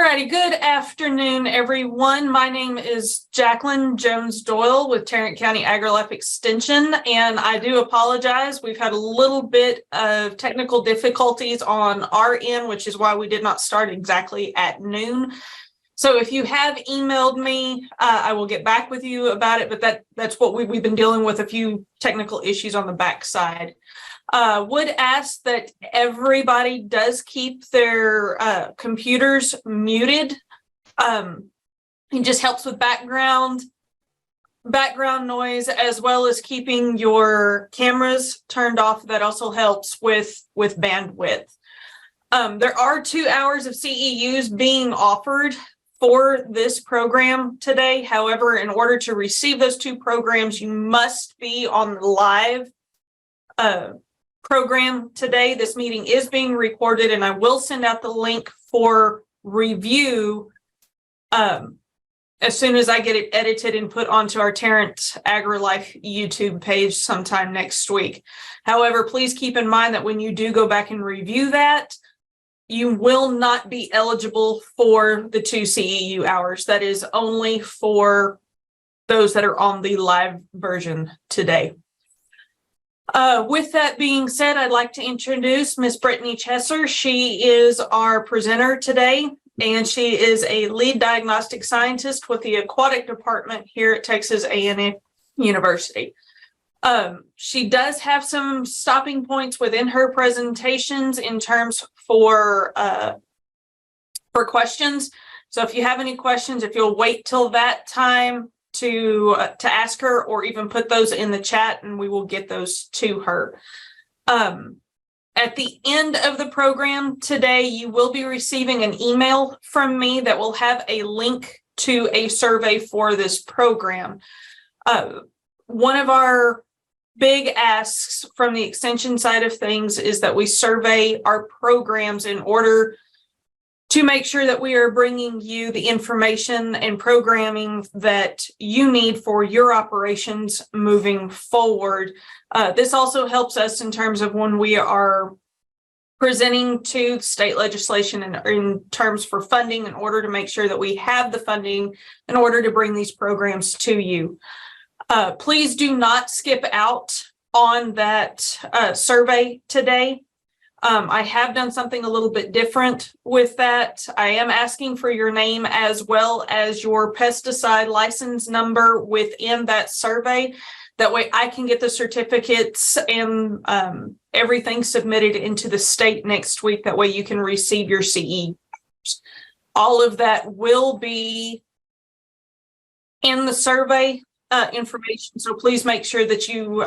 righty, good afternoon, everyone. My name is Jacqueline Jones Doyle with Tarrant County AgriLife Extension, and I do apologize. We've had a little bit of technical difficulties on our end, which is why we did not start exactly at noon. So if you have emailed me, I will get back with you about it, but that's what we've been dealing with, a few technical issues on the backside. Would ask that everybody does keep their computers muted. It just helps with background noise, as well as keeping your cameras turned off. That also helps with bandwidth. There are 2 hours of CEUs being offered for this program today. However, in order to receive those 2 programs, you must be on the live program today. This meeting is being recorded, and I will send out the link for review as soon as I get it edited and put onto our Tarrant AgriLife YouTube page sometime next week. However, please keep in mind that when you do go back and review that, you will not be eligible for the 2 CEU hours. That is only for those that are on the live version today. With that being said, I'd like to introduce Ms. Brittany Chesser. She is our presenter today, and she is a lead diagnostic scientist with the aquatic department here at Texas A&M University. She does have some stopping points within her presentations in terms for questions. So if you have any questions, if you'll wait till that time to ask her, or even put those in the chat, and we will get those to her. At the end of the program today, you will be receiving an email from me that will have a link to a survey for this program. One of our big asks from the extension side of things is that we survey our programs in order to make sure that we are bringing you the information and programming that you need for your operations moving forward. This also helps us in terms of when we are presenting to state legislation and in terms for funding, in order to make sure that we have the funding in order to bring these programs to you. Please do not skip out on that survey today. I have done something a little bit different with that. I am asking for your name as well as your pesticide license number within that survey. That way I can get the certificates and everything submitted into the state next week. That way you can receive your CE. All of that will be in the survey information. So please make sure that you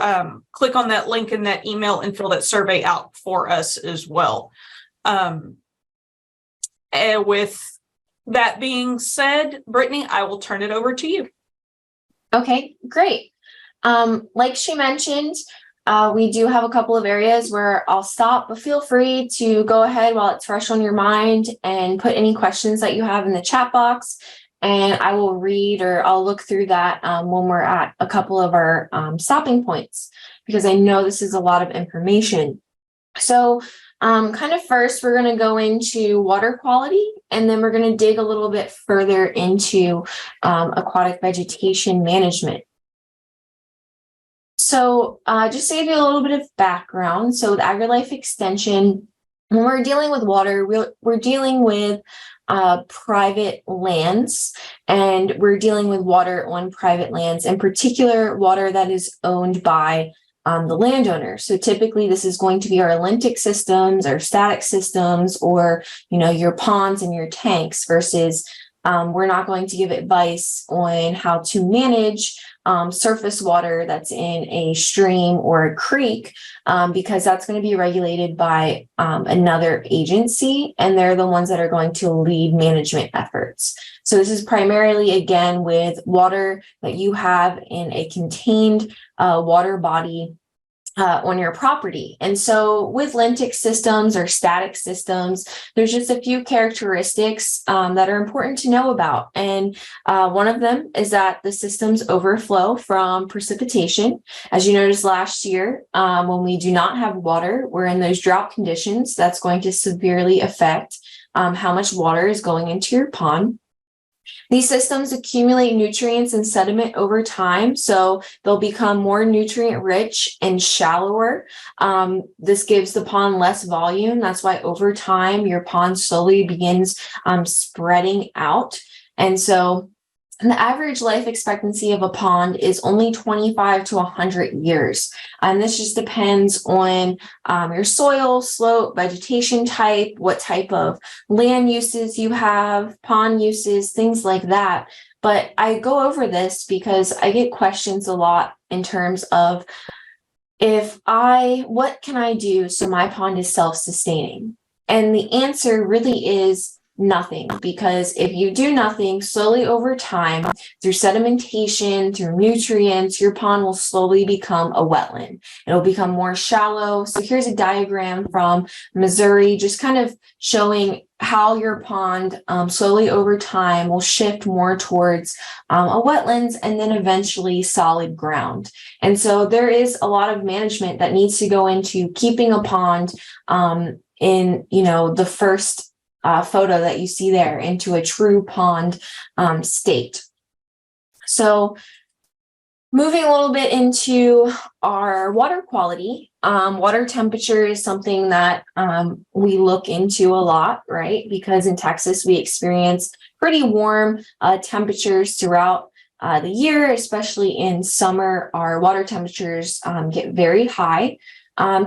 click on that link in that email and fill that survey out for us as well. And with that being said, Brittany, I will turn it over to you. Okay, great. Like she mentioned, we do have a couple of areas where I'll stop, but feel free to go ahead while it's fresh on your mind and put any questions that you have in the chat box. And I will read, or I'll look through that when we're at a couple of our stopping points, because I know this is a lot of information. So kind of first, we're going to go into water quality, and then we're going to dig a little bit further into aquatic vegetation management. So just to give you a little bit of background, so with AgriLife Extension, when we're dealing with water, we're dealing with private lands, and we're dealing with water on private lands, in particular water that is owned by the landowner. So typically this is going to be our lentic systems, our static systems, or your ponds and your tanks, versus we're not going to give advice on how to manage surface water that's in a stream or a creek, because that's going to be regulated by another agency, and they're the ones that are going to lead management efforts. So this is primarily, again, with water that you have in a contained water body on your property. And so with lentic systems or static systems, there's just a few characteristics that are important to know about. And one of them is that the systems overflow from precipitation. As you noticed last year, when we do not have water, we're in those drought conditions. That's going to severely affect how much water is going into your pond. These systems accumulate nutrients and sediment over time, so they'll become more nutrient rich and shallower. This gives the pond less volume. That's why over time your pond slowly begins spreading out. And so the average life expectancy of a pond is only 25 to 100 years. And this just depends on your soil, slope, vegetation type, what type of land uses you have, pond uses, things like that. But I go over this because I get questions a lot in terms of what can I do so my pond is self-sustaining? And the answer really is nothing, because if you do nothing, slowly over time, through sedimentation, through nutrients, your pond will slowly become a wetland. It'll become more shallow. So here's a diagram from Missouri, just kind of showing how your pond slowly over time will shift more towards a wetlands and then eventually solid ground. And so there is a lot of management that needs to go into keeping a pond in, the first photo that you see there into a true pond state. So moving a little bit into our water quality, water temperature is something that we look into a lot, right? Because in Texas, we experience pretty warm temperatures throughout the year, especially in summer. Our water temperatures get very high.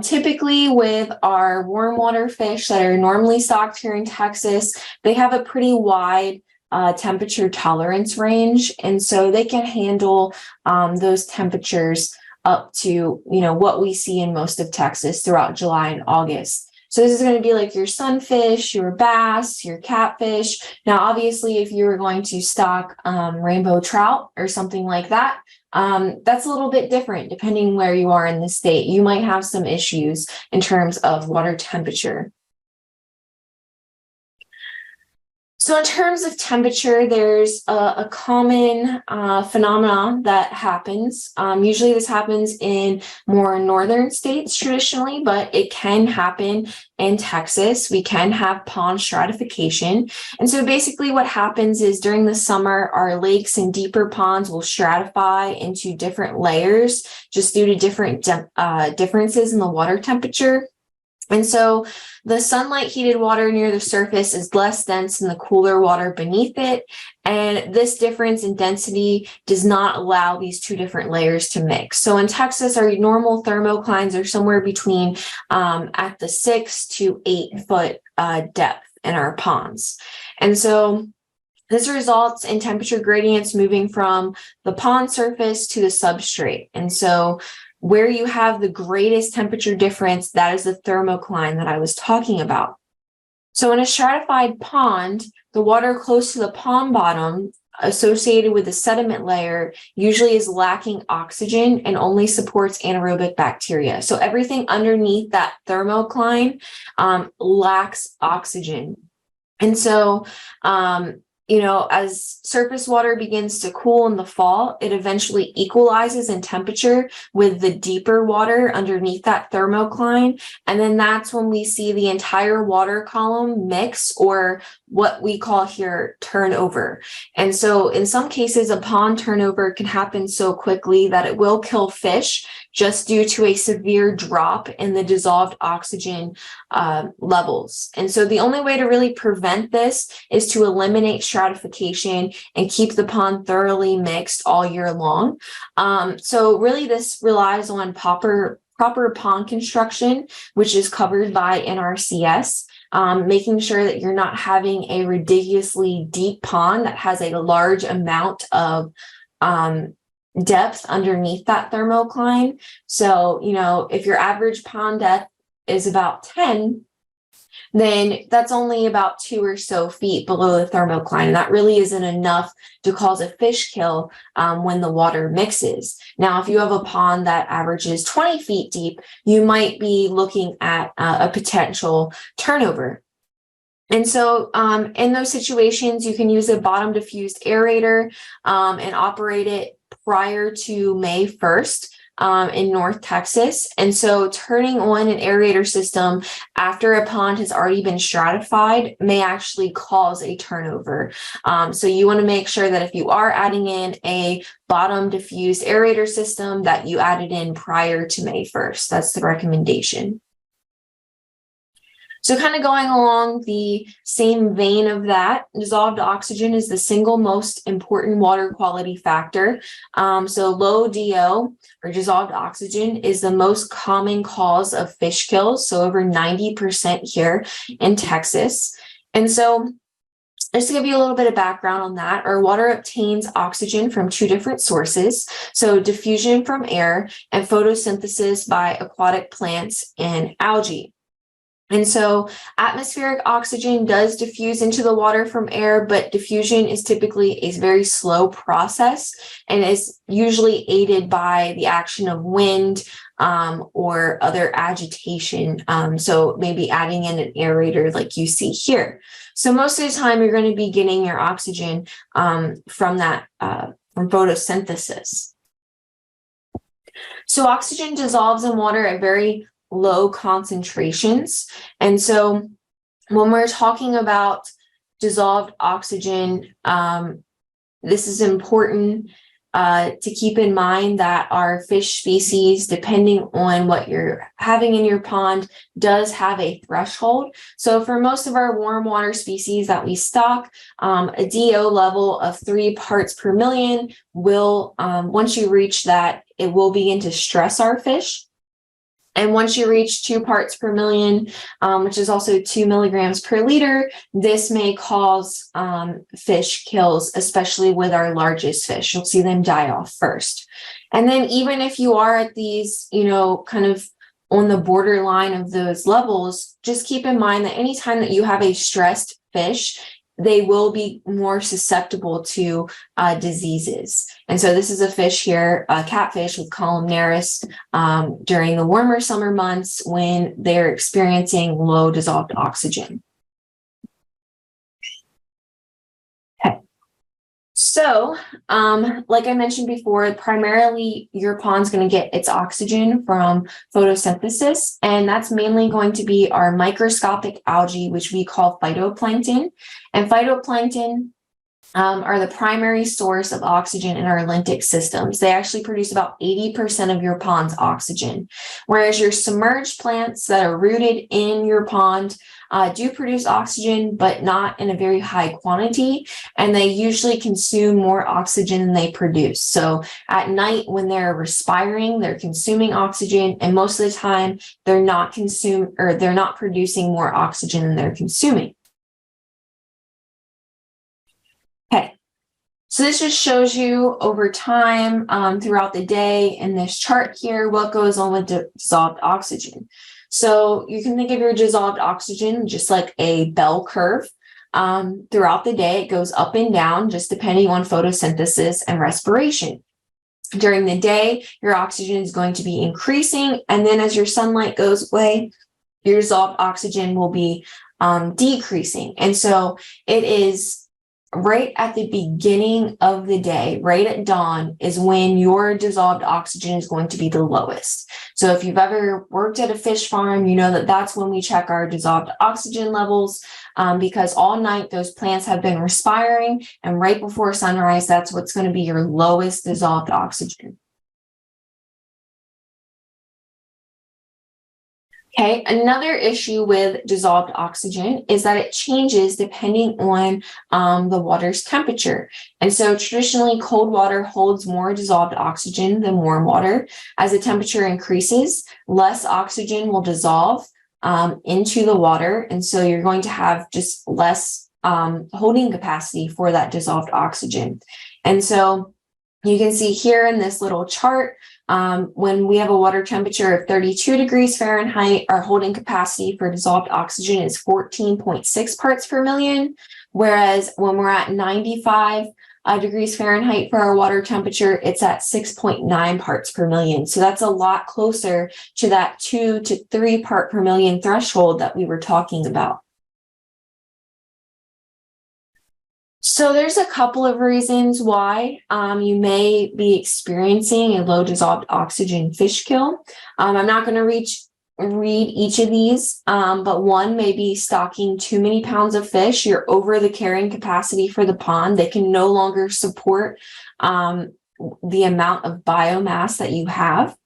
Typically with our warm water fish that are normally stocked here in Texas, they have a pretty wide temperature tolerance range. And so they can handle those temperatures up to, what we see in most of Texas throughout July and August. So this is going to be like your sunfish, your bass, your catfish. Now, obviously, if you were going to stock rainbow trout or something like that, that's a little bit different depending where you are in the state. You might have some issues in terms of water temperature. So in terms of temperature, there's a common phenomenon that happens. Usually this happens in more northern states traditionally, but it can happen in Texas. We can have pond stratification. And so basically what happens is during the summer, our lakes and deeper ponds will stratify into different layers just due to different differences in the water temperature. And so the sunlight heated water near the surface is less dense than the cooler water beneath it. And this difference in density does not allow these two different layers to mix. So in Texas, our normal thermoclines are somewhere between at the 6 to 8 foot depth in our ponds. And so this results in temperature gradients moving from the pond surface to the substrate. And so where you have the greatest temperature difference, that is the thermocline that I was talking about. So in a stratified pond, the water close to the pond bottom associated with the sediment layer usually is lacking oxygen and only supports anaerobic bacteria. So everything underneath that thermocline lacks oxygen. And so as surface water begins to cool in the fall, it eventually equalizes in temperature with the deeper water underneath that thermocline. And then that's when we see the entire water column mix, or what we call here turnover. And so in some cases, a pond turnover can happen so quickly that it will kill fish just due to a severe drop in the dissolved oxygen levels. And so the only way to really prevent this is to eliminate stratification and keep the pond thoroughly mixed all year long. So really this relies on proper pond construction, which is covered by NRCS. Making sure that you're not having a ridiculously deep pond that has a large amount of depth underneath that thermocline. So, if your average pond depth is about 10, then that's only about 2 or so feet below the thermocline. And that really isn't enough to cause a fish kill when the water mixes. Now, if you have a pond that averages 20 feet deep, you might be looking at a potential turnover. And so in those situations, you can use a bottom diffused aerator and operate it prior to May 1st. in North Texas. And so turning on an aerator system after a pond has already been stratified may actually cause a turnover. So you want to make sure that if you are adding in a bottom diffused aerator system, that you add it in prior to May 1st. That's the recommendation. So kind of going along the same vein of that, dissolved oxygen is the single most important water quality factor. So low DO or dissolved oxygen is the most common cause of fish kills. So over 90% here in Texas. And so just to give you a little bit of background on that, our water obtains oxygen from two different sources. So diffusion from air and photosynthesis by aquatic plants and algae. And so atmospheric oxygen does diffuse into the water from air, but diffusion is typically a very slow process and is usually aided by the action of wind or other agitation. So maybe adding in an aerator like you see here. So most of the time you're going to be getting your oxygen from photosynthesis. So oxygen dissolves in water at very low concentrations. And so when we're talking about dissolved oxygen, this is important to keep in mind that our fish species, depending on what you're having in your pond, does have a threshold. So for most of our warm water species that we stock, a DO level of 3 parts per million will, once you reach that, it will begin to stress our fish. And once you reach 2 parts per million, which is also 2 milligrams per liter, this may cause fish kills, especially with our largest fish. You'll see them die off first. And then even if you are at these, kind of on the borderline of those levels, just keep in mind that anytime that you have a stressed fish, they will be more susceptible to diseases. And so this is a fish here, a catfish with columnaris during the warmer summer months when they're experiencing low dissolved oxygen. Okay. So, like I mentioned before, primarily your pond's going to get its oxygen from photosynthesis, and that's mainly going to be our microscopic algae, which we call phytoplankton. And phytoplankton are the primary source of oxygen in our lentic systems. They actually produce about 80% of your pond's oxygen, whereas your submerged plants that are rooted in your pond do produce oxygen, but not in a very high quantity, and they usually consume more oxygen than they produce. So at night when they're respiring, they're consuming oxygen, and most of the time they're not producing more oxygen than they're consuming. Okay, so this just shows you over time throughout the day in this chart here what goes on with dissolved oxygen. So you can think of your dissolved oxygen just like a bell curve. Throughout the day, it goes up and down just depending on photosynthesis and respiration. During the day, your oxygen is going to be increasing, and then as your sunlight goes away, your dissolved oxygen will be decreasing. And so it is right at the beginning of the day, right at dawn, is when your dissolved oxygen is going to be the lowest. So if you've ever worked at a fish farm, you know that that's when we check our dissolved oxygen levels, because all night those plants have been respiring, and right before sunrise, that's what's going to be your lowest dissolved oxygen. Okay, another issue with dissolved oxygen is that it changes depending on the water's temperature. And so traditionally, cold water holds more dissolved oxygen than warm water. As the temperature increases, less oxygen will dissolve into the water. And so you're going to have just less holding capacity for that dissolved oxygen. And so you can see here in this little chart, when we have a water temperature of 32 degrees Fahrenheit, our holding capacity for dissolved oxygen is 14.6 parts per million. Whereas when we're at 95 degrees Fahrenheit for our water temperature, it's at 6.9 parts per million. So that's a lot closer to that 2 to 3 part per million threshold that we were talking about. So there's a couple of reasons why you may be experiencing a low dissolved oxygen fish kill. I'm not going to read each of these, but one may be stocking too many pounds of fish. You're over the carrying capacity for the pond. They can no longer support the amount of biomass that you have.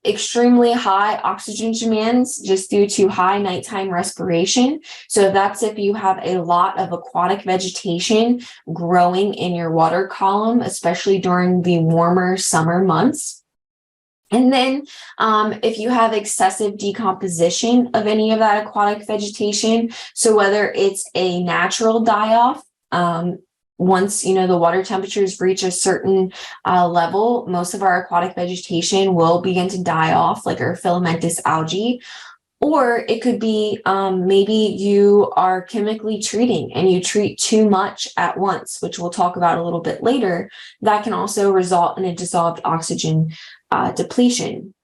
Extremely high oxygen demands just due to high nighttime respiration. So that's if you have a lot of aquatic vegetation growing in your water column, especially during the warmer summer months. And then if you have excessive decomposition of any of that aquatic vegetation, so whether it's a natural die-off, once the water temperatures reach a certain level, most of our aquatic vegetation will begin to die off, like our filamentous algae. Or it could be maybe you are chemically treating and you treat too much at once, which we'll talk about a little bit later. That can also result in a dissolved oxygen depletion.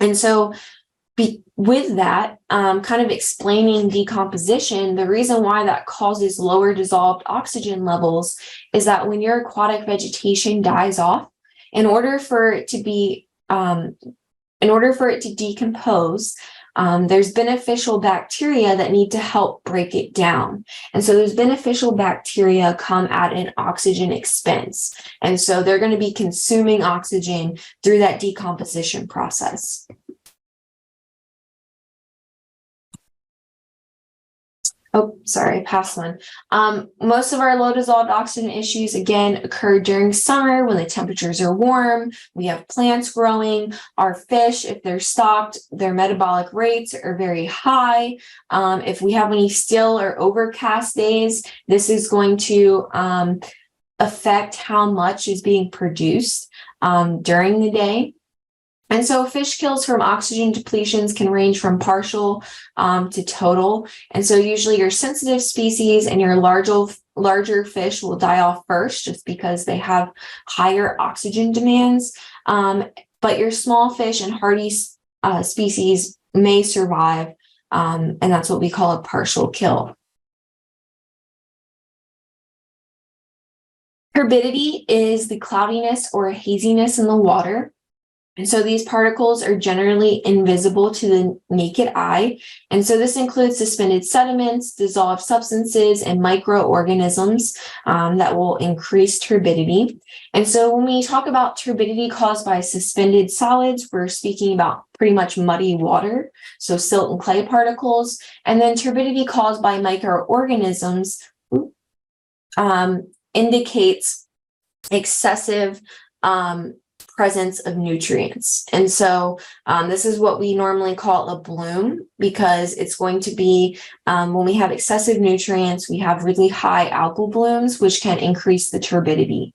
And so with that, kind of explaining decomposition, the reason why that causes lower dissolved oxygen levels is that when your aquatic vegetation dies off, in order for it to decompose, there's beneficial bacteria that need to help break it down. And so those beneficial bacteria come at an oxygen expense. And so they're going to be consuming oxygen through that decomposition process. Oh, sorry, past one. Most of our low dissolved oxygen issues, again, occur during summer when the temperatures are warm. We have plants growing. Our fish, if they're stocked, their metabolic rates are very high. If we have any still or overcast days, this is going to affect how much is being produced during the day. And so fish kills from oxygen depletions can range from partial to total. And so usually your sensitive species and your larger fish will die off first just because they have higher oxygen demands. But your small fish and hardy species may survive. And that's what we call a partial kill. Turbidity is the cloudiness or haziness in the water. And so these particles are generally invisible to the naked eye. And so this includes suspended sediments, dissolved substances, and microorganisms that will increase turbidity. And so when we talk about turbidity caused by suspended solids, we're speaking about pretty much muddy water, so silt and clay particles. And then turbidity caused by microorganisms indicates excessive presence of nutrients. And so this is what we normally call a bloom, because it's going to be when we have excessive nutrients, we have really high algal blooms, which can increase the turbidity.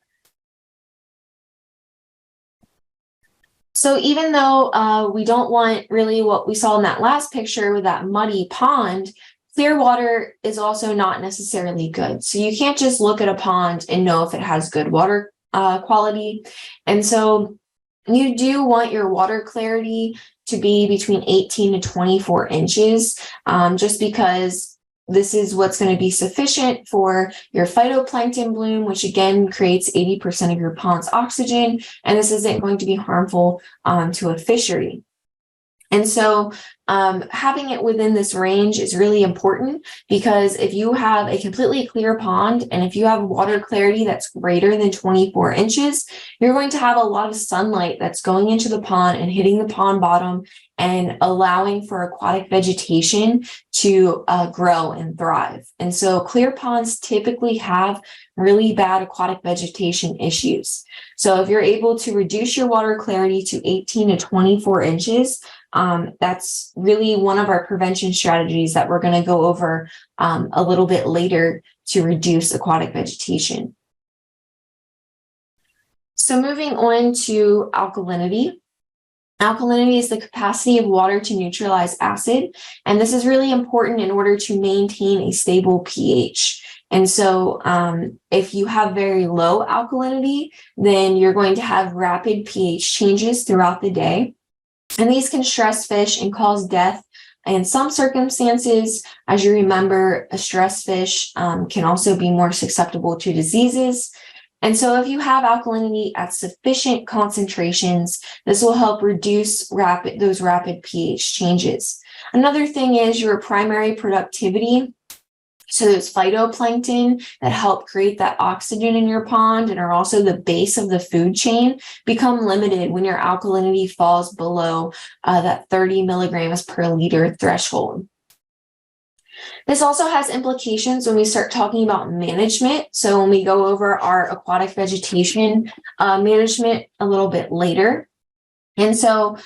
So even though we don't want really what we saw in that last picture with that muddy pond, clear water is also not necessarily good. So you can't just look at a pond and know if it has good water quality. And so you do want your water clarity to be between 18 to 24 inches, just because this is what's going to be sufficient for your phytoplankton bloom, which again creates 80% of your pond's oxygen. And this isn't going to be harmful to a fishery. And so having it within this range is really important, because if you have a completely clear pond and if you have water clarity that's greater than 24 inches, you're going to have a lot of sunlight that's going into the pond and hitting the pond bottom and allowing for aquatic vegetation to grow and thrive. And so clear ponds typically have really bad aquatic vegetation issues. So if you're able to reduce your water clarity to 18 to 24 inches, that's really one of our prevention strategies that we're going to go over a little bit later to reduce aquatic vegetation. So moving on to alkalinity. Alkalinity is the capacity of water to neutralize acid, and this is really important in order to maintain a stable pH. And so if you have very low alkalinity, then you're going to have rapid pH changes throughout the day. And these can stress fish and cause death in some circumstances, as you remember, a stressed fish can also be more susceptible to diseases. And so if you have alkalinity at sufficient concentrations, this will help reduce those rapid pH changes. Another thing is your primary productivity. So those phytoplankton that help create that oxygen in your pond and are also the base of the food chain become limited when your alkalinity falls below that 30 milligrams per liter threshold. This also has implications when we start talking about management. So when we go over our aquatic vegetation management a little bit later. And so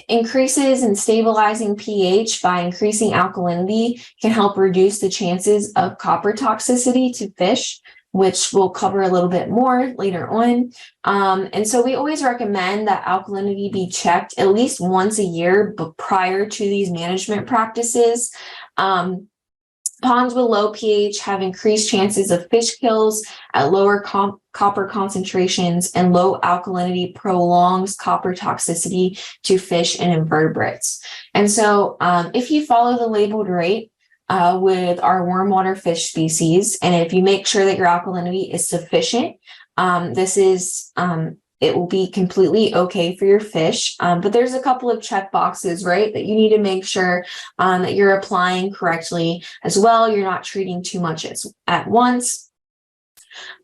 increases in stabilizing pH by increasing alkalinity can help reduce the chances of copper toxicity to fish, which we'll cover a little bit more later on. And so we always recommend that alkalinity be checked at least once a year, but prior to these management practices. Ponds with low pH have increased chances of fish kills at lower copper concentrations, and low alkalinity prolongs copper toxicity to fish and invertebrates. And so if you follow the labeled rate with our warm water fish species, and if you make sure that your alkalinity is sufficient, it will be completely okay for your fish. But there's a couple of check boxes, right, that you need to make sure that you're applying correctly as well. You're not treating too much at once.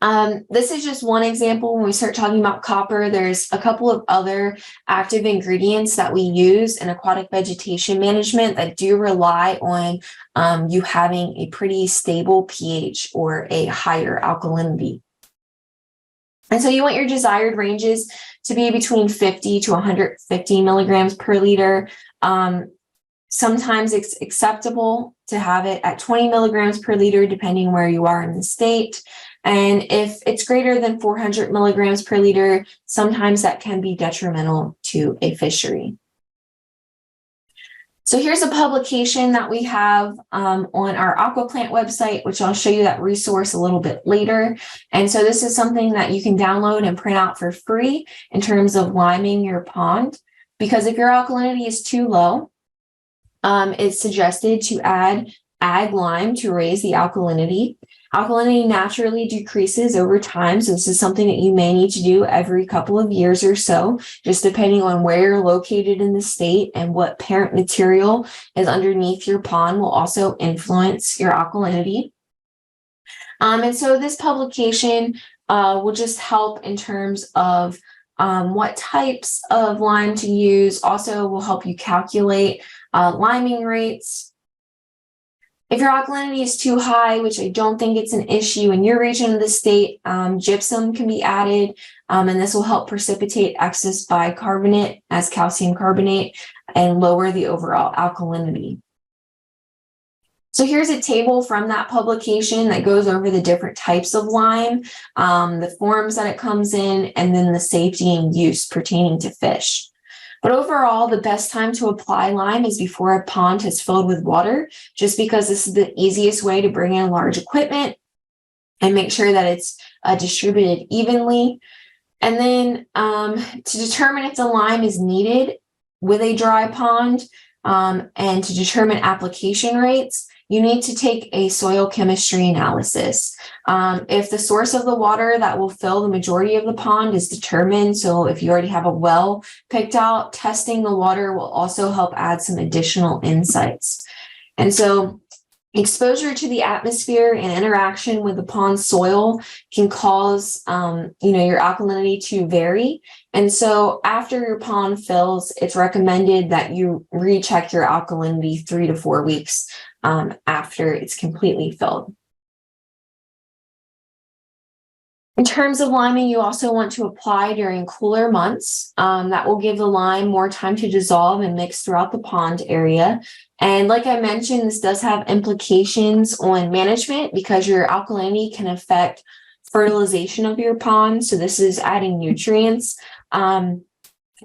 This is just one example. When we start talking about copper, there's a couple of other active ingredients that we use in aquatic vegetation management that do rely on you having a pretty stable pH or a higher alkalinity. And so you want your desired ranges to be between 50 to 150 milligrams per liter. Sometimes it's acceptable to have it at 20 milligrams per liter, depending where you are in the state. And if it's greater than 400 milligrams per liter, sometimes that can be detrimental to a fishery. So here's a publication that we have on our Aquaplant website, which I'll show you that resource a little bit later. And so this is something that you can download and print out for free in terms of liming your pond, because if your alkalinity is too low, it's suggested to add ag lime to raise the alkalinity. Alkalinity naturally decreases over time, so this is something that you may need to do every couple of years or so, just depending on where you're located in the state and what parent material is underneath your pond will also influence your alkalinity. And so this publication will just help in terms of what types of lime to use. Also will help you calculate liming rates. If your alkalinity is too high, which I don't think it's an issue in your region of the state, gypsum can be added, and this will help precipitate excess bicarbonate as calcium carbonate and lower the overall alkalinity. So here's a table from that publication that goes over the different types of lime, the forms that it comes in, and then the safety and use pertaining to fish. But overall, the best time to apply lime is before a pond has filled with water, just because this is the easiest way to bring in large equipment and make sure that it's distributed evenly. And then to determine if the lime is needed with a dry pond and to determine application rates, you need to take a soil chemistry analysis. If the source of the water that will fill the majority of the pond is determined, so if you already have a well picked out, testing the water will also help add some additional insights. And so exposure to the atmosphere and interaction with the pond soil can cause your alkalinity to vary. And so after your pond fills, it's recommended that you recheck your alkalinity 3 to 4 weeks after it's completely filled. In terms of liming, you also want to apply during cooler months. That will give the lime more time to dissolve and mix throughout the pond area. And like I mentioned, this does have implications on management because your alkalinity can affect fertilization of your pond. So this is adding nutrients to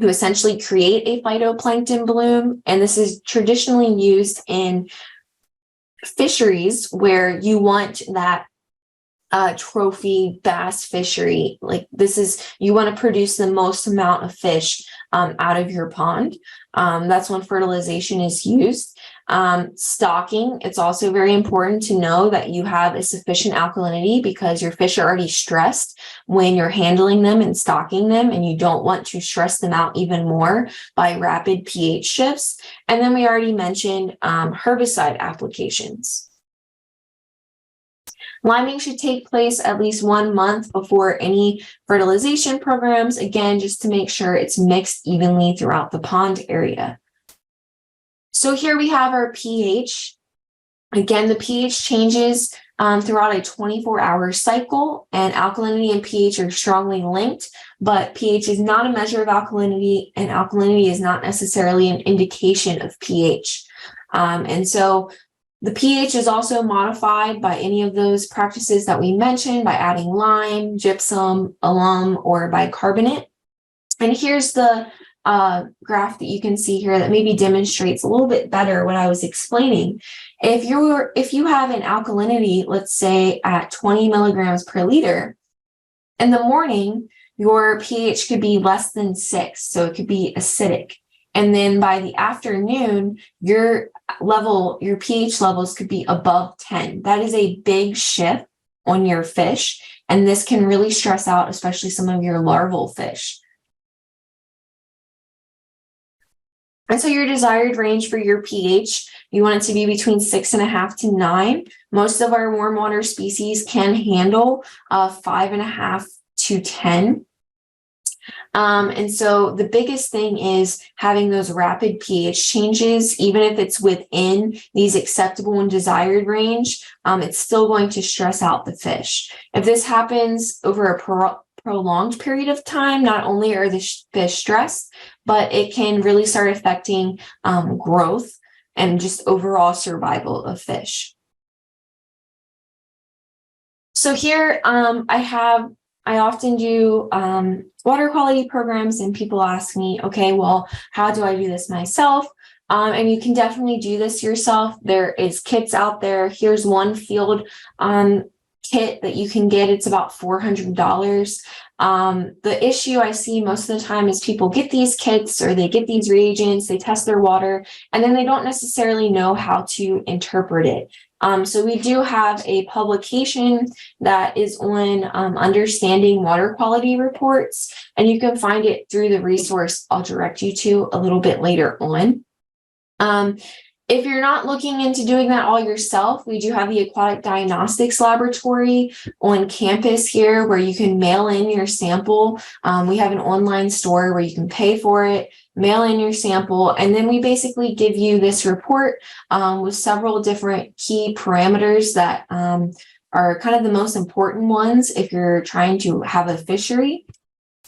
essentially create a phytoplankton bloom. And this is traditionally used in fisheries where you want that trophy bass fishery. Like this is, you want to produce the most amount of fish out of your pond. That's when fertilization is used. Stocking, it's also very important to know that you have a sufficient alkalinity because your fish are already stressed when you're handling them and stocking them, and you don't want to stress them out even more by rapid pH shifts. And then we already mentioned herbicide applications. Liming should take place at least 1 month before any fertilization programs, again, just to make sure it's mixed evenly throughout the pond area. So here we have our pH. Again, the pH changes throughout a 24-hour cycle, and alkalinity and pH are strongly linked, but pH is not a measure of alkalinity, and alkalinity is not necessarily an indication of pH. And so the pH is also modified by any of those practices that we mentioned, by adding lime, gypsum, alum, or bicarbonate. And here's the graph that you can see here that maybe demonstrates a little bit better what I was explaining. If you have an alkalinity, let's say at 20 milligrams per liter, in the morning, your pH could be less than 6, so it could be acidic. And then by the afternoon, your pH levels could be above 10. That is a big shift on your fish, and this can really stress out, especially some of your larval fish. And so your desired range for your pH, you want it to be between 6.5 to 9. Most of our warm water species can handle 5.5 to 10. And so the biggest thing is having those rapid pH changes, even if it's within these acceptable and desired range, it's still going to stress out the fish. If this happens over a prolonged period of time, not only are the fish stressed, but it can really start affecting growth and just overall survival of fish. So here I often do water quality programs, and people ask me, okay, well, how do I do this myself? And you can definitely do this yourself. There is kits out there. Here's one field kit that you can get. It's about $400. The issue I see most of the time is people get these kits or they get these reagents, they test their water, and then they don't necessarily know how to interpret it. So we do have a publication that is on understanding water quality reports, and you can find it through the resource I'll direct you to a little bit later on. If you're not looking into doing that all yourself, we do have the Aquatic Diagnostics Laboratory on campus here where you can mail in your sample. We have an online store where you can pay for it, mail in your sample, and then we basically give you this report with several different key parameters that are kind of the most important ones if you're trying to have a fishery.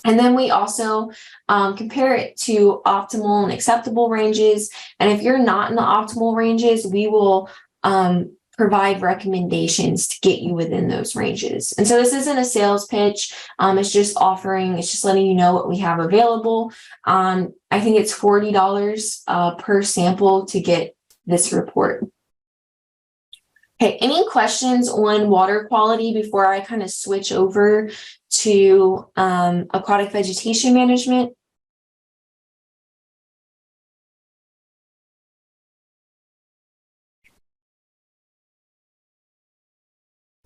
And then we also compare it to optimal and acceptable ranges. And if you're not in the optimal ranges, we will provide recommendations to get you within those ranges. And so this isn't a sales pitch. It's just letting you know what we have available. I think it's $40 per sample to get this report. Okay, any questions on water quality before I kind of switch over to aquatic vegetation management?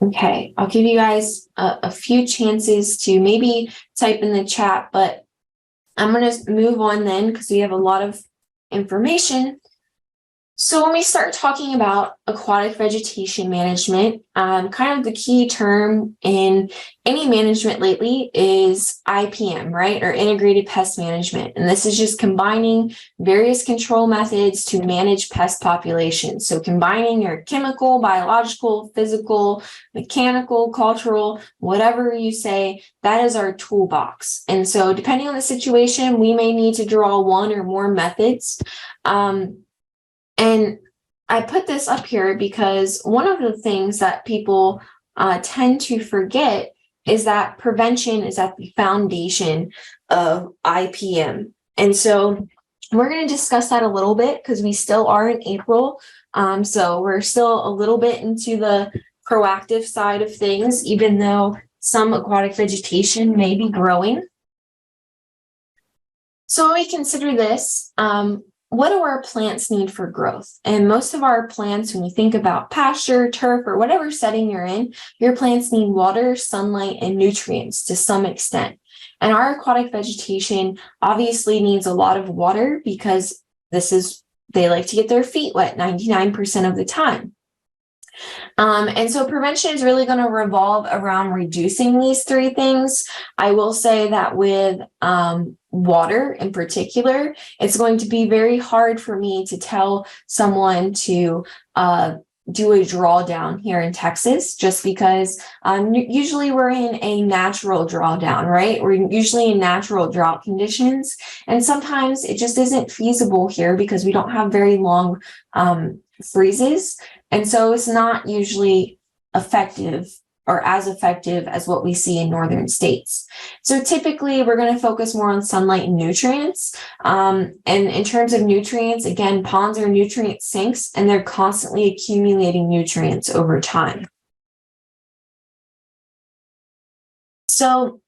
Okay, I'll give you guys a few chances to maybe type in the chat, but I'm going to move on then because we have a lot of information. So when we start talking about aquatic vegetation management, kind of the key term in any management lately is IPM, right? Or integrated pest management. And this is just combining various control methods to manage pest populations. So combining your chemical, biological, physical, mechanical, cultural, whatever you say, that is our toolbox. And so depending on the situation, we may need to draw one or more methods. And I put this up here because one of the things that people tend to forget is that prevention is at the foundation of IPM. And so we're going to discuss that a little bit because we still are in April. So we're still a little bit into the proactive side of things, even though some aquatic vegetation may be growing. So when we consider this, what do our plants need for growth? And most of our plants, when you think about pasture, turf, or whatever setting you're in, your plants need water, sunlight, and nutrients to some extent. And our aquatic vegetation obviously needs a lot of water because they like to get their feet wet 99% of the time. And so prevention is really going to revolve around reducing these three things. I will say that with water in particular, it's going to be very hard for me to tell someone to do a drawdown here in Texas, just because usually we're in a natural drawdown, right? We're usually in natural drought conditions. And sometimes it just isn't feasible here because we don't have very long freezes. And so it's not usually effective or as effective as what we see in northern states. So typically we're going to focus more on sunlight and nutrients. And in terms of nutrients, again, ponds are nutrient sinks and they're constantly accumulating nutrients over time. So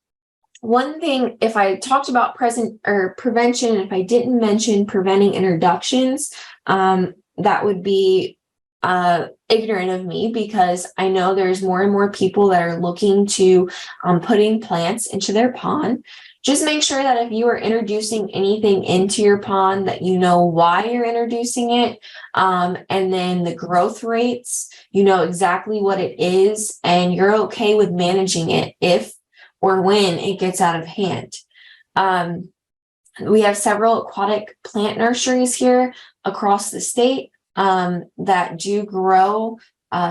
one thing, if I talked about prevention, if I didn't mention preventing introductions, that would be ignorant of me, because I know there's more and more people that are looking to putting plants into their pond. Just make sure that if you are introducing anything into your pond, that you know why you're introducing it, and then the growth rates, you know exactly what it is, and you're okay with managing it if or when it gets out of hand. We have several aquatic plant nurseries here across the state that do grow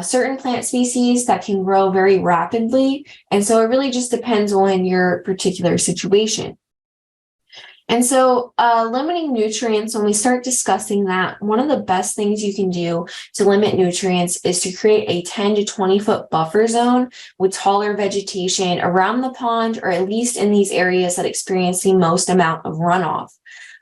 certain plant species that can grow very rapidly. And so it really just depends on your particular situation. And so limiting nutrients, when we start discussing that, one of the best things you can do to limit nutrients is to create a 10 to 20 foot buffer zone with taller vegetation around the pond, or at least in these areas that experience the most amount of runoff.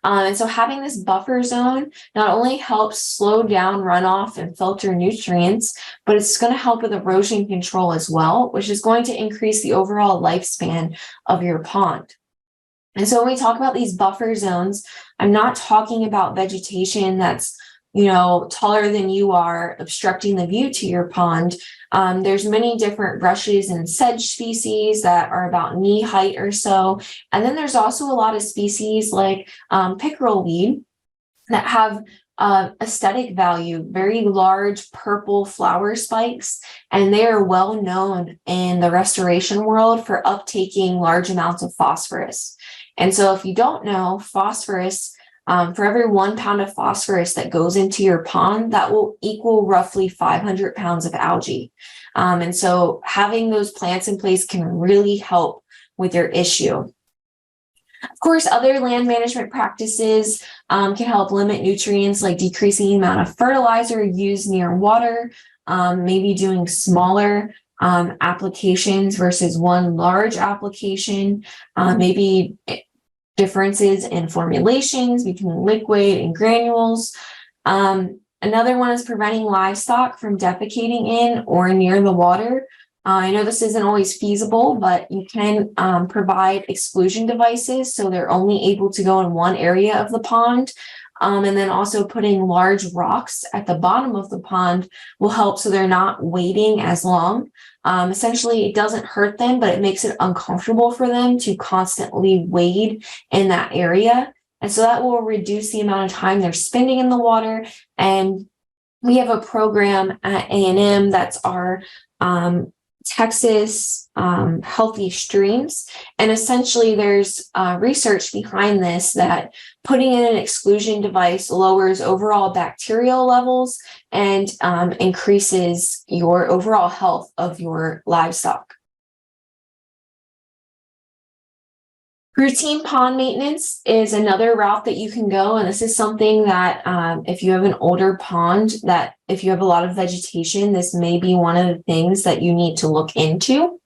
And so having this buffer zone not only helps slow down runoff and filter nutrients, but it's going to help with erosion control as well, which is going to increase the overall lifespan of your pond. And so when we talk about these buffer zones, I'm not talking about vegetation that's, you know, taller than you are, obstructing the view to your pond. There's many different rushes and sedge species that are about knee height or so. And then there's also a lot of species like pickerel weed that have aesthetic value, very large purple flower spikes, and they are well known in the restoration world for uptaking large amounts of phosphorus. And so if you don't know, phosphorus, for every 1 pound of phosphorus that goes into your pond, that will equal roughly 500 pounds of algae. And so having those plants in place can really help with your issue. Of course, other land management practices can help limit nutrients, like decreasing the amount of fertilizer used near water, maybe doing smaller applications versus one large application, maybe differences in formulations between liquid and granules. Another one is preventing livestock from defecating in or near the water. I know this isn't always feasible, but you can provide exclusion devices so they're only able to go in one area of the pond. And then also putting large rocks at the bottom of the pond will help so they're not waiting as long. Essentially, it doesn't hurt them, but it makes it uncomfortable for them to constantly wade in that area. And so that will reduce the amount of time they're spending in the water. And we have a program at A&M that's our Texas Healthy Streams. And essentially there's research behind this that putting in an exclusion device lowers overall bacterial levels and increases your overall health of your livestock. Routine pond maintenance is another route that you can go. And this is something that if you have an older pond, that if you have a lot of vegetation, this may be one of the things that you need to look into.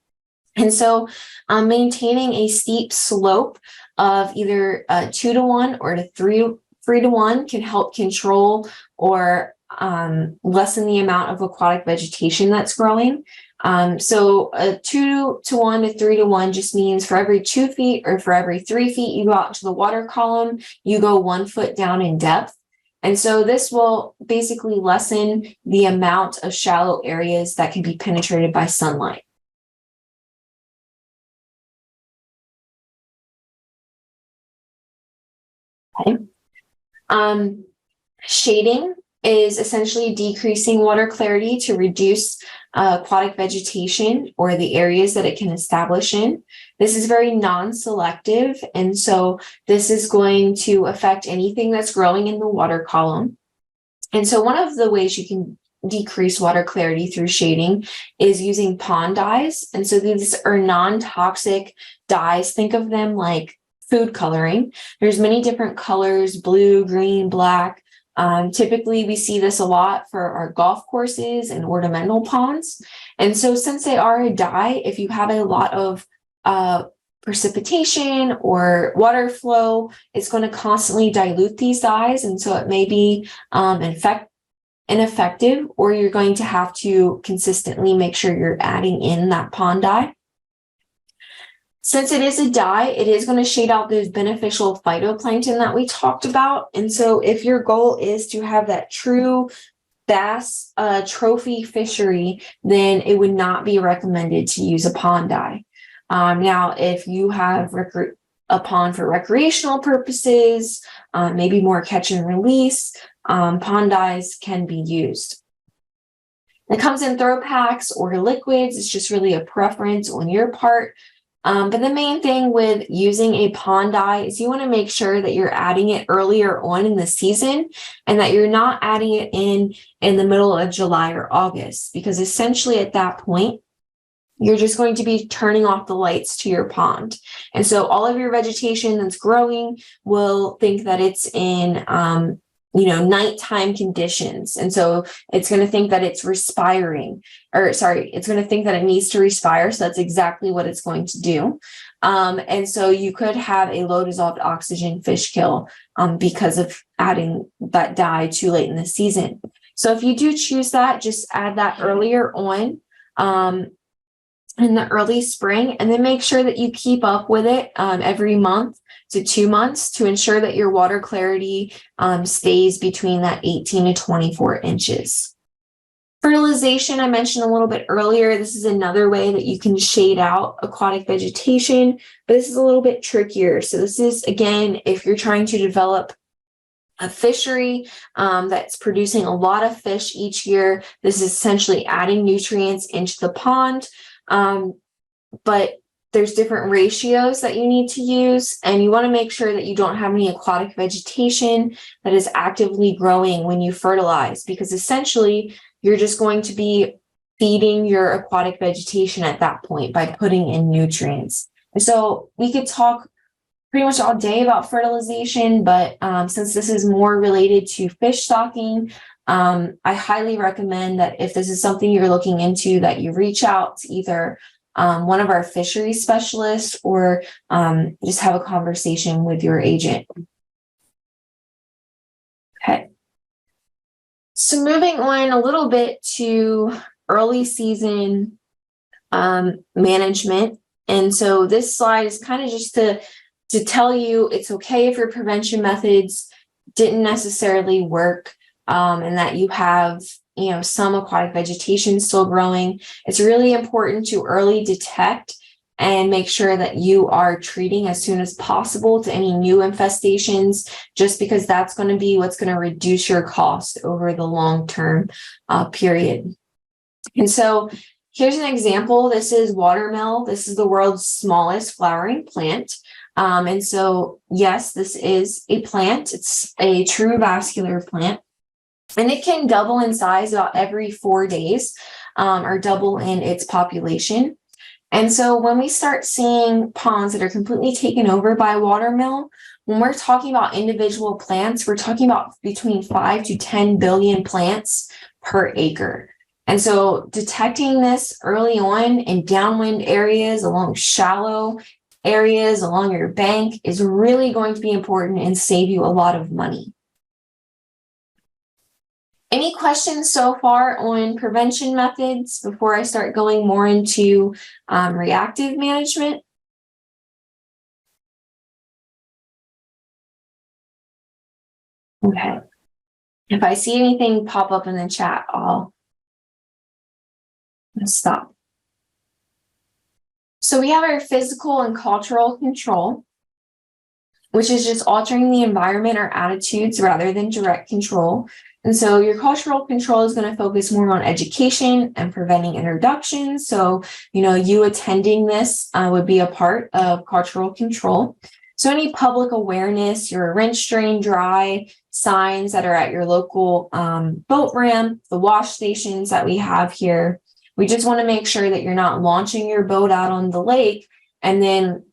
And so maintaining a steep slope of either 2 to 1 or 3 to 1 can help control or lessen the amount of aquatic vegetation that's growing. So a 2-to-1 to 3-to-1 just means for every 2 feet or for every 3 feet you go out to the water column, you go 1 foot down in depth. And so this will basically lessen the amount of shallow areas that can be penetrated by sunlight. Okay. Shading is essentially decreasing water clarity to reduce aquatic vegetation or the areas that it can establish in. This is very non-selective, and so this is going to affect anything that's growing in the water column. And so one of the ways you can decrease water clarity through shading is using pond dyes. And so these are non-toxic dyes. Think of them like food coloring. There's many different colors: blue, green, black. Typically, we see this a lot for our golf courses and ornamental ponds. And so since they are a dye, if you have a lot of precipitation or water flow, it's going to constantly dilute these dyes. And so it may be ineffective, or you're going to have to consistently make sure you're adding in that pond dye. Since it is a dye, it is going to shade out those beneficial phytoplankton that we talked about. And so if your goal is to have that true bass trophy fishery, then it would not be recommended to use a pond dye. Now, if you have a pond for recreational purposes, maybe more catch and release, pond dyes can be used. It comes in throw packs or liquids. It's just really a preference on your part. But the main thing with using a pond dye is you want to make sure that you're adding it earlier on in the season and that you're not adding it in the middle of July or August, because essentially at that point, you're just going to be turning off the lights to your pond. And so all of your vegetation that's growing will think that it's in nighttime conditions. And so it's going to think that it's it's going to think that it needs to respire. So that's exactly what it's going to do. And so you could have a low dissolved oxygen fish kill because of adding that dye too late in the season. So if you do choose that, just add that earlier on in the early spring, and then make sure that you keep up with it every month to 2 months to ensure that your water clarity stays between that 18 to 24 inches. Fertilization, I mentioned a little bit earlier. This is another way that you can shade out aquatic vegetation, but this is a little bit trickier. So this is, again, if you're trying to develop a fishery that's producing a lot of fish each year, this is essentially adding nutrients into the pond. But there's different ratios that you need to use, and you want to make sure that you don't have any aquatic vegetation that is actively growing when you fertilize, because essentially you're just going to be feeding your aquatic vegetation at that point by putting in nutrients. And so we could talk pretty much all day about fertilization, but since this is more related to fish stocking, I highly recommend that if this is something you're looking into, that you reach out to either one of our fishery specialists or just have a conversation with your agent. Okay. So moving on a little bit to early season management. And so this slide is kind of just to tell you it's okay if your prevention methods didn't necessarily work, and that you have some aquatic vegetation still growing. It's really important to early detect and make sure that you are treating as soon as possible to any new infestations, just because that's going to be what's going to reduce your cost over the long-term period. And so here's an example. This is watermill. This is the world's smallest flowering plant. And so, yes, this is a plant. It's a true vascular plant. And it can double in size about every 4 days, or double in its population. And so when we start seeing ponds that are completely taken over by watermill, when we're talking about individual plants, we're talking about between 5 to 10 billion plants per acre. And so detecting this early on in downwind areas, along shallow areas, along your bank, is really going to be important and save you a lot of money. Any questions so far on prevention methods before I start going more into reactive management? Okay. If I see anything pop up in the chat, I'll stop. So we have our physical and cultural control, which is just altering the environment or attitudes rather than direct control. And so your cultural control is going to focus more on education and preventing introductions. So, you attending this would be a part of cultural control. So any public awareness, your rinse, drain, dry signs that are at your local boat ramp, the wash stations that we have here. We just want to make sure that you're not launching your boat out on the lake and then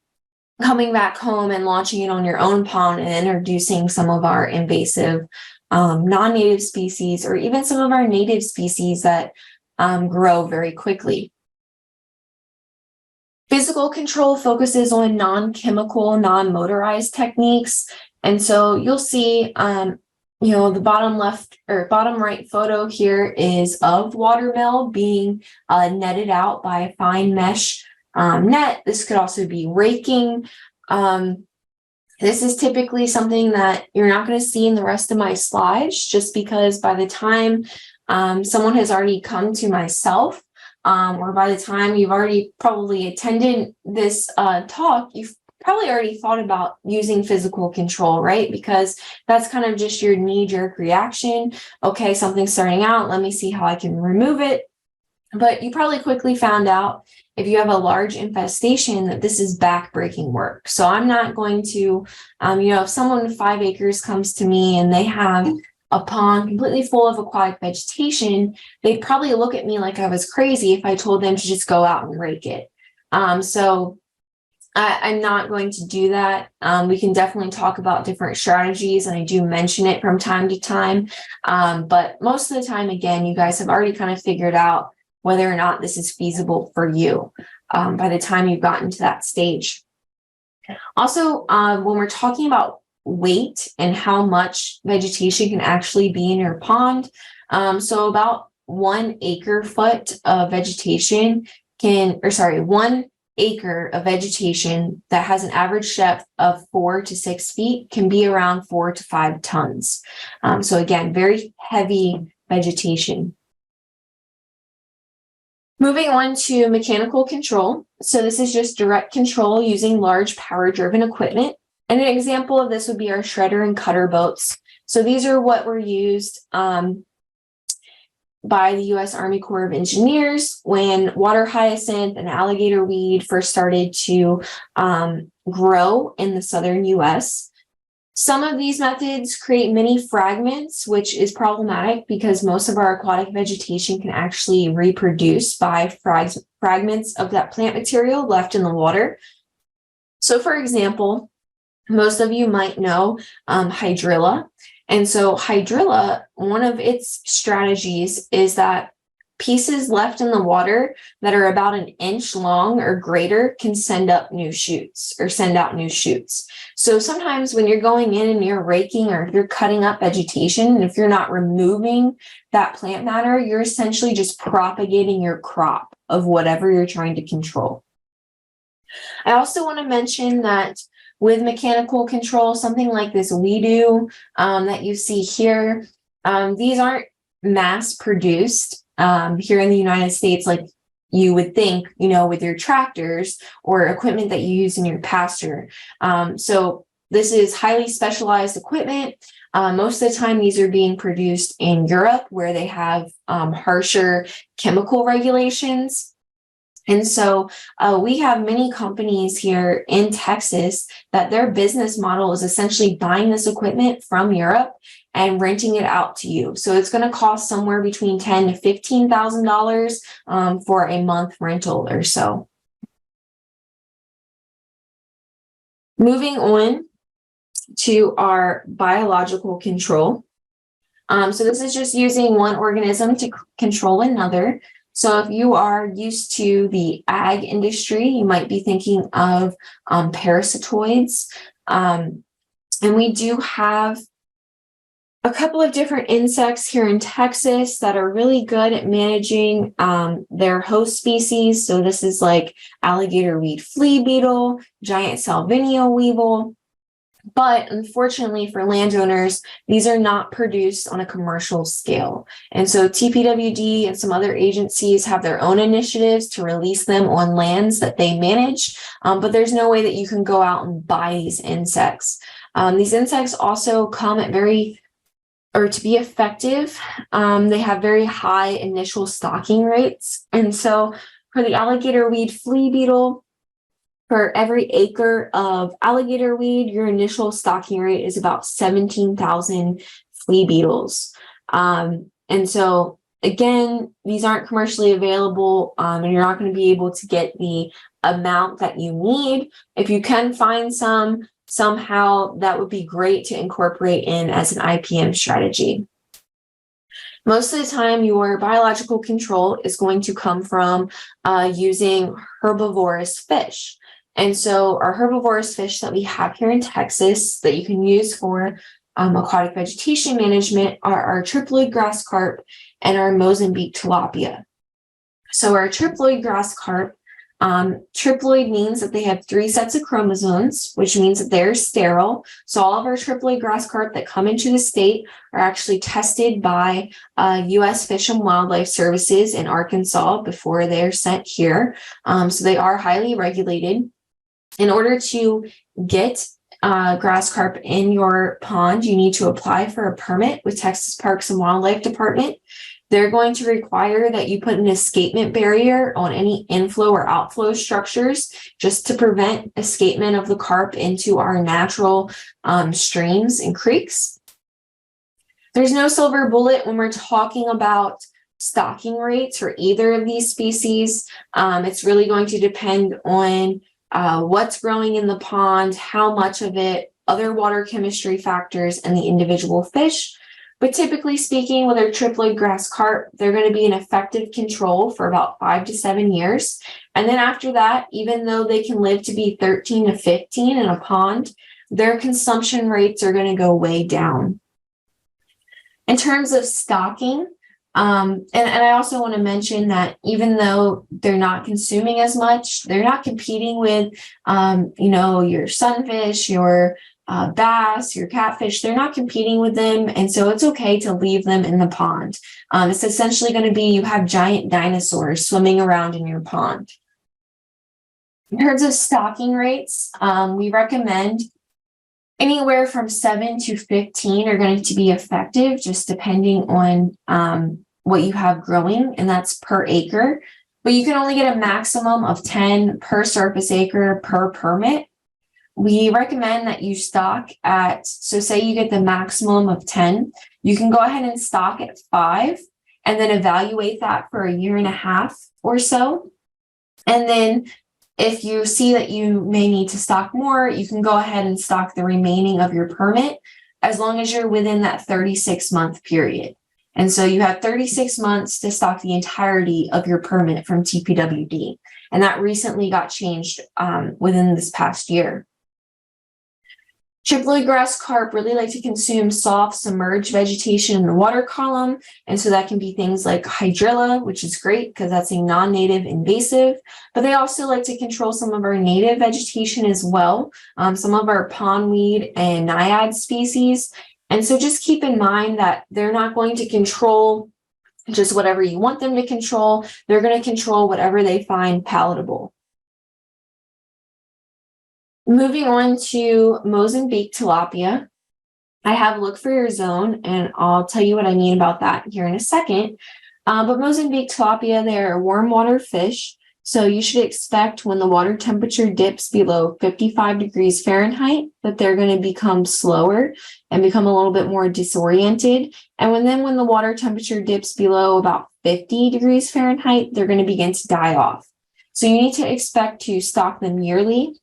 coming back home and launching it on your own pond and introducing some of our invasive non-native species or even some of our native species that grow very quickly. Physical control focuses on non-chemical, non-motorized techniques. And so you'll see, the bottom left or bottom right photo here is of watermill being netted out by a fine mesh net. This could also be raking. This is typically something that you're not going to see in the rest of my slides, just because by the time someone has already come to myself, or by the time you've already probably attended this talk, you've probably already thought about using physical control, right? Because that's kind of just your knee-jerk reaction. Okay, something's starting out. Let me see how I can remove it. But you probably quickly found out, if you have a large infestation, that this is back-breaking work. So I'm not going to, if someone with 5 acres comes to me and they have a pond completely full of aquatic vegetation, they'd probably look at me like I was crazy if I told them to just go out and rake it. So I'm not going to do that. We can definitely talk about different strategies, and I do mention it from time to time. But most of the time, again, you guys have already kind of figured out whether or not this is feasible for you by the time you've gotten to that stage. Also, when we're talking about weight and how much vegetation can actually be in your pond, so about 1 acre foot of vegetation 1 acre of vegetation that has an average depth of 4 to 6 feet can be around 4 to 5 tons. So again, very heavy vegetation. Moving on to mechanical control. So this is just direct control using large power-driven equipment. And an example of this would be our shredder and cutter boats. So these are what were used by the U.S. Army Corps of Engineers when water hyacinth and alligator weed first started to grow in the southern U.S. Some of these methods create many fragments, which is problematic because most of our aquatic vegetation can actually reproduce by fragments of that plant material left in the water. So for example, most of you might know hydrilla. And so hydrilla, one of its strategies is that pieces left in the water that are about 1 inch long or greater can send out new shoots. So sometimes when you're going in and you're raking or if you're cutting up vegetation, and if you're not removing that plant matter, you're essentially just propagating your crop of whatever you're trying to control. I also want to mention that with mechanical control, something like this WeeDo that you see here, these aren't mass produced here in the United States like you would think, with your tractors or equipment that you use in your pasture. So this is highly specialized equipment. Most of the time, these are being produced in Europe where they have harsher chemical regulations. And so we have many companies here in Texas that their business model is essentially buying this equipment from Europe and renting it out to you. So it's going to cost somewhere between $10,000 to $15,000 for a month rental or so. Moving on to our biological control. So this is just using one organism to control another. So if you are used to the ag industry, you might be thinking of parasitoids. And we do have a couple of different insects here in Texas that are really good at managing their host species. So this is like alligator weed flea beetle, giant Salvinia weevil. But unfortunately for landowners, these are not produced on a commercial scale. And so TPWD and some other agencies have their own initiatives to release them on lands that they manage, but there's no way that you can go out and buy these insects. These insects also come at to be effective, they have very high initial stocking rates. And so for the alligator weed flea beetle, for every acre of alligator weed, your initial stocking rate is about 17,000 flea beetles. And so again, these aren't commercially available, and you're not going to be able to get the amount that you need. If you can find some somehow, that would be great to incorporate in as an IPM strategy. Most of the time, your biological control is going to come from using herbivorous fish. And so our herbivorous fish that we have here in Texas that you can use for aquatic vegetation management are our triploid grass carp and our Mozambique tilapia. So our triploid grass carp, triploid means that they have 3 sets of chromosomes, which means that they're sterile. So all of our triploid grass carp that come into the state are actually tested by U.S. Fish and Wildlife Services in Arkansas before they're sent here. So they are highly regulated. In order to get grass carp in your pond, you need to apply for a permit with Texas Parks and Wildlife Department. They're going to require that you put an escapement barrier on any inflow or outflow structures just to prevent escapement of the carp into our natural streams and creeks. There's no silver bullet when we're talking about stocking rates for either of these species. It's really going to depend on what's growing in the pond, how much of it, other water chemistry factors, and the individual fish. But typically speaking, with our triploid grass carp, they're going to be an effective control for about 5 to 7 years. And then after that, even though they can live to be 13 to 15 in a pond, their consumption rates are going to go way down. In terms of stocking, and I also want to mention that even though they're not consuming as much, they're not competing with, your sunfish, your bass, your catfish. They're not competing with them. And so it's okay to leave them in the pond. It's essentially going to be you have giant dinosaurs swimming around in your pond. In terms of stocking rates, we recommend anywhere from 7 to 15 are going to be effective, just depending on what you have growing, and that's per acre. But you can only get a maximum of 10 per surface acre per permit. We recommend that you stock at, so say you get the maximum of 10, you can go ahead and stock at 5 and then evaluate that for a year and a half or so. And then if you see that you may need to stock more, you can go ahead and stock the remaining of your permit as long as you're within that 36-month period. And so you have 36 months to stock the entirety of your permit from TPWD. And that recently got changed within this past year. Triploid grass carp really like to consume soft submerged vegetation in the water column. And so that can be things like hydrilla, which is great because that's a non-native invasive, but they also like to control some of our native vegetation as well. Some of our pondweed and naiad species. And so just keep in mind that they're not going to control just whatever you want them to control. They're going to control whatever they find palatable. Moving on to Mozambique tilapia, I have look for your zone, and I'll tell you what I mean about that here in a second. But Mozambique tilapia, they're a warm water fish, so you should expect when the water temperature dips below 55 degrees Fahrenheit that they're going to become slower and become a little bit more disoriented. And when the water temperature dips below about 50 degrees Fahrenheit, they're going to begin to die off. So you need to expect to stock them yearly.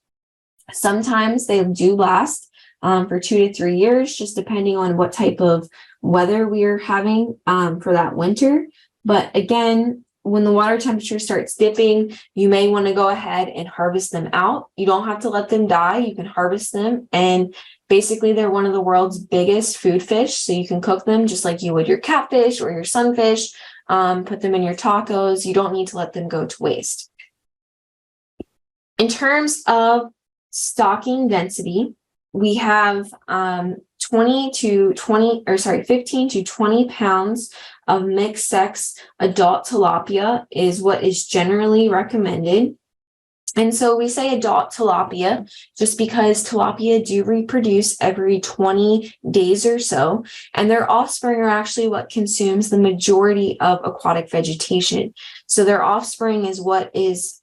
Sometimes they do last for 2 to 3 years, just depending on what type of weather we are having for that winter. But again, when the water temperature starts dipping, you may want to go ahead and harvest them out. You don't have to let them die. You can harvest them and Basically, they're one of the world's biggest food fish. So you can cook them just like you would your catfish or your sunfish, put them in your tacos. You don't need to let them go to waste. In terms of stocking density, we have 15 to 20 pounds of mixed sex adult tilapia is what is generally recommended. And so we say adult tilapia just because tilapia do reproduce every 20 days or so, and their offspring are actually what consumes the majority of aquatic vegetation. So their offspring is what is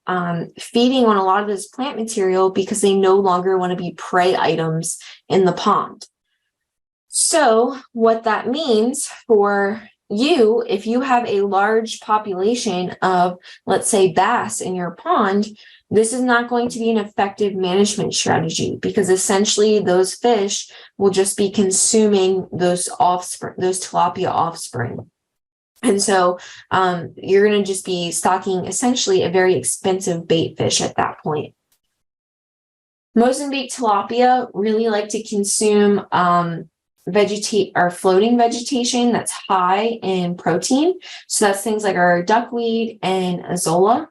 feeding on a lot of this plant material because they no longer want to be prey items in the pond. So what that means for you, if you have a large population of, let's say, bass in your pond, this is not going to be an effective management strategy because essentially those fish will just be consuming those offspring, those tilapia offspring. And so you're going to just be stocking essentially a very expensive bait fish at that point. Mozambique tilapia really like to consume floating vegetation that's high in protein. So that's things like our duckweed and azolla.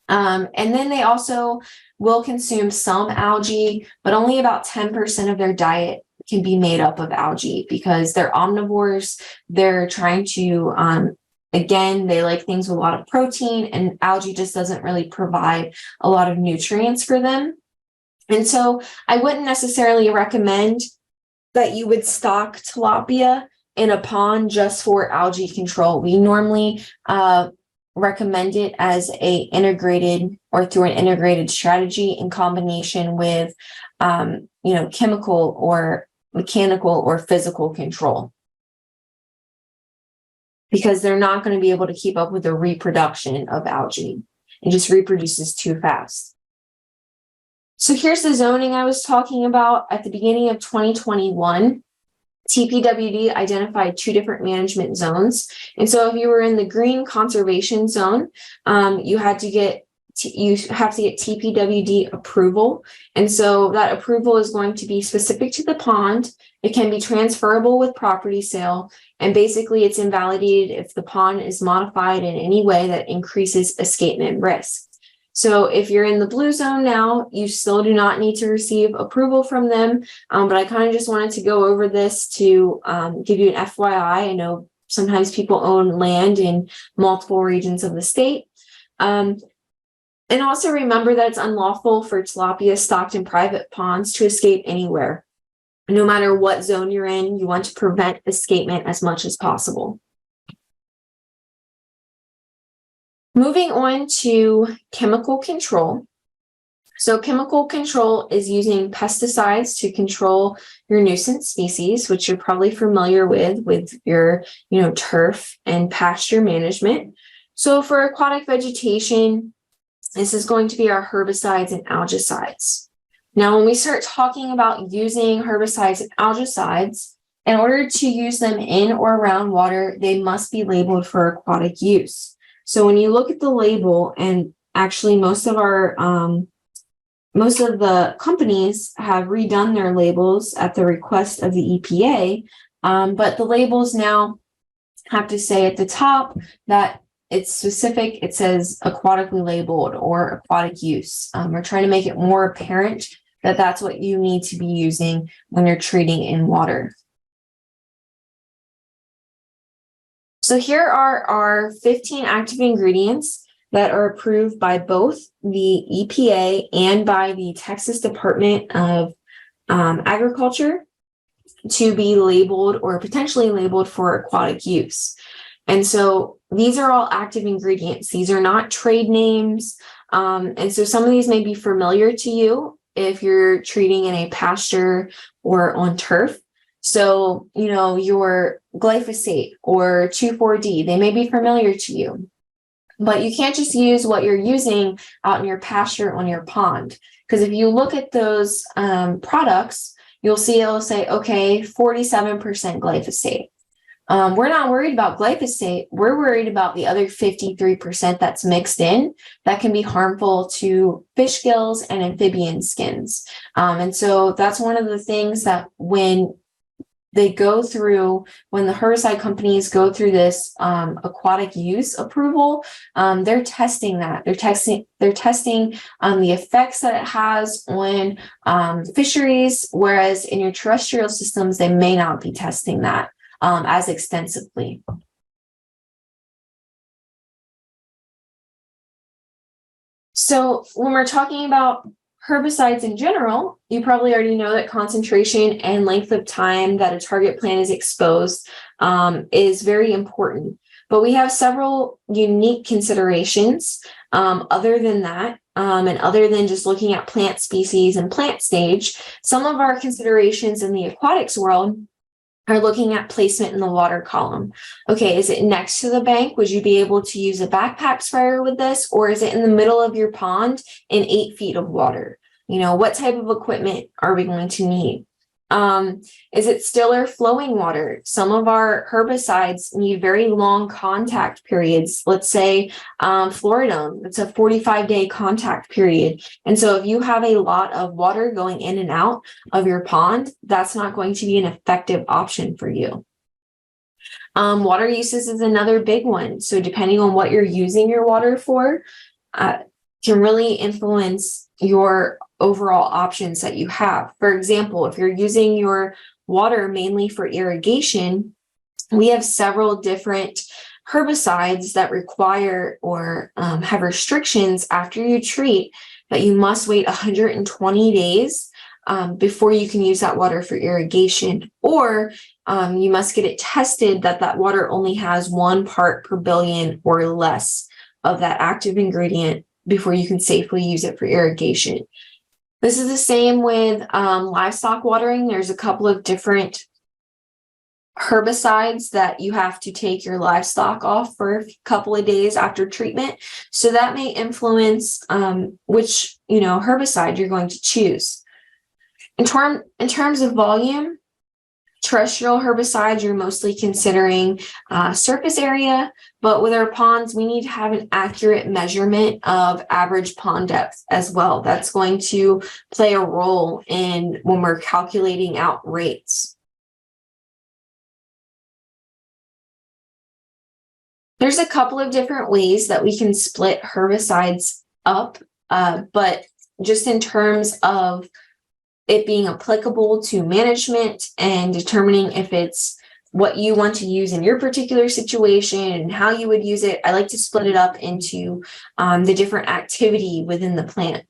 And then they also will consume some algae, but only about 10% of their diet can be made up of algae because they're omnivores. They're trying to, again, they like things with a lot of protein, and algae just doesn't really provide a lot of nutrients for them. And so I wouldn't necessarily recommend that you would stock tilapia in a pond just for algae control. We normally recommend it as through an integrated strategy in combination with chemical or mechanical or physical control, because they're not going to be able to keep up with the reproduction of algae. It just reproduces too fast. So here's the zoning I was talking about. At the beginning of 2021, TPWD identified 2 different management zones. And so if you were in the green conservation zone, you have to get TPWD approval. And so that approval is going to be specific to the pond. It can be transferable with property sale. And basically it's invalidated if the pond is modified in any way that increases escapement risk. So if you're in the blue zone now, you still do not need to receive approval from them. But I kind of just wanted to go over this to give you an FYI. I know sometimes people own land in multiple regions of the state. And also remember that it's unlawful for tilapia stocked in private ponds to escape anywhere. No matter what zone you're in, you want to prevent escapement as much as possible. Moving on to chemical control. So chemical control is using pesticides to control your nuisance species, which you're probably familiar with your, turf and pasture management. So for aquatic vegetation, this is going to be our herbicides and algicides. Now, when we start talking about using herbicides and algicides, in order to use them in or around water, they must be labeled for aquatic use. So when you look at the label, and actually most of the companies have redone their labels at the request of the EPA, but the labels now have to say at the top that it's specific. It says aquatically labeled or aquatic use. We're trying to make it more apparent that that's what you need to be using when you're treating in water. So here are our 15 active ingredients that are approved by both the EPA and by the Texas Department of Agriculture to be labeled or potentially labeled for aquatic use. And so these are all active ingredients. These are not trade names. And so some of these may be familiar to you if you're treating in a pasture or on turf. So, your glyphosate or 2,4-D, they may be familiar to you, but you can't just use what you're using out in your pasture on your pond. Because if you look at those products, you'll see it'll say, okay, 47% glyphosate. We're not worried about glyphosate. We're worried about the other 53% that's mixed in that can be harmful to fish gills and amphibian skins. And so that's one of the things that when the herbicide companies go through this aquatic use approval, they're testing that. They're testing the effects that it has on fisheries, whereas in your terrestrial systems, they may not be testing that as extensively. So when we're talking about herbicides in general, you probably already know that concentration and length of time that a target plant is exposed is very important. But we have several unique considerations other than that, and other than just looking at plant species and plant stage. Some of our considerations in the aquatics world are looking at placement in the water column. Okay, is it next to the bank? Would you be able to use a backpack sprayer with this? Or is it in the middle of your pond in 8 feet of water? What type of equipment are we going to need? Is it still or flowing water? Some of our herbicides need very long contact periods. Let's say Floridone, it's a 45-day contact period. And so if you have a lot of water going in and out of your pond, that's not going to be an effective option for you. Water uses is another big one. So depending on what you're using your water for, can really influence your overall options that you have. For example, if you're using your water mainly for irrigation, we have several different herbicides that require or have restrictions after you treat that you must wait 120 days before you can use that water for irrigation, or you must get it tested that water only has 1 part per billion or less of that active ingredient before you can safely use it for irrigation. This is the same with livestock watering. There's a couple of different herbicides that you have to take your livestock off for a couple of days after treatment. So that may influence which herbicide you're going to choose. In terms of volume, terrestrial herbicides, you're mostly considering surface area, but with our ponds, we need to have an accurate measurement of average pond depth as well. That's going to play a role in when we're calculating out rates. There's a couple of different ways that we can split herbicides up, but just in terms of it being applicable to management and determining if it's what you want to use in your particular situation and how you would use it, I like to split it up into the different activity within the plant.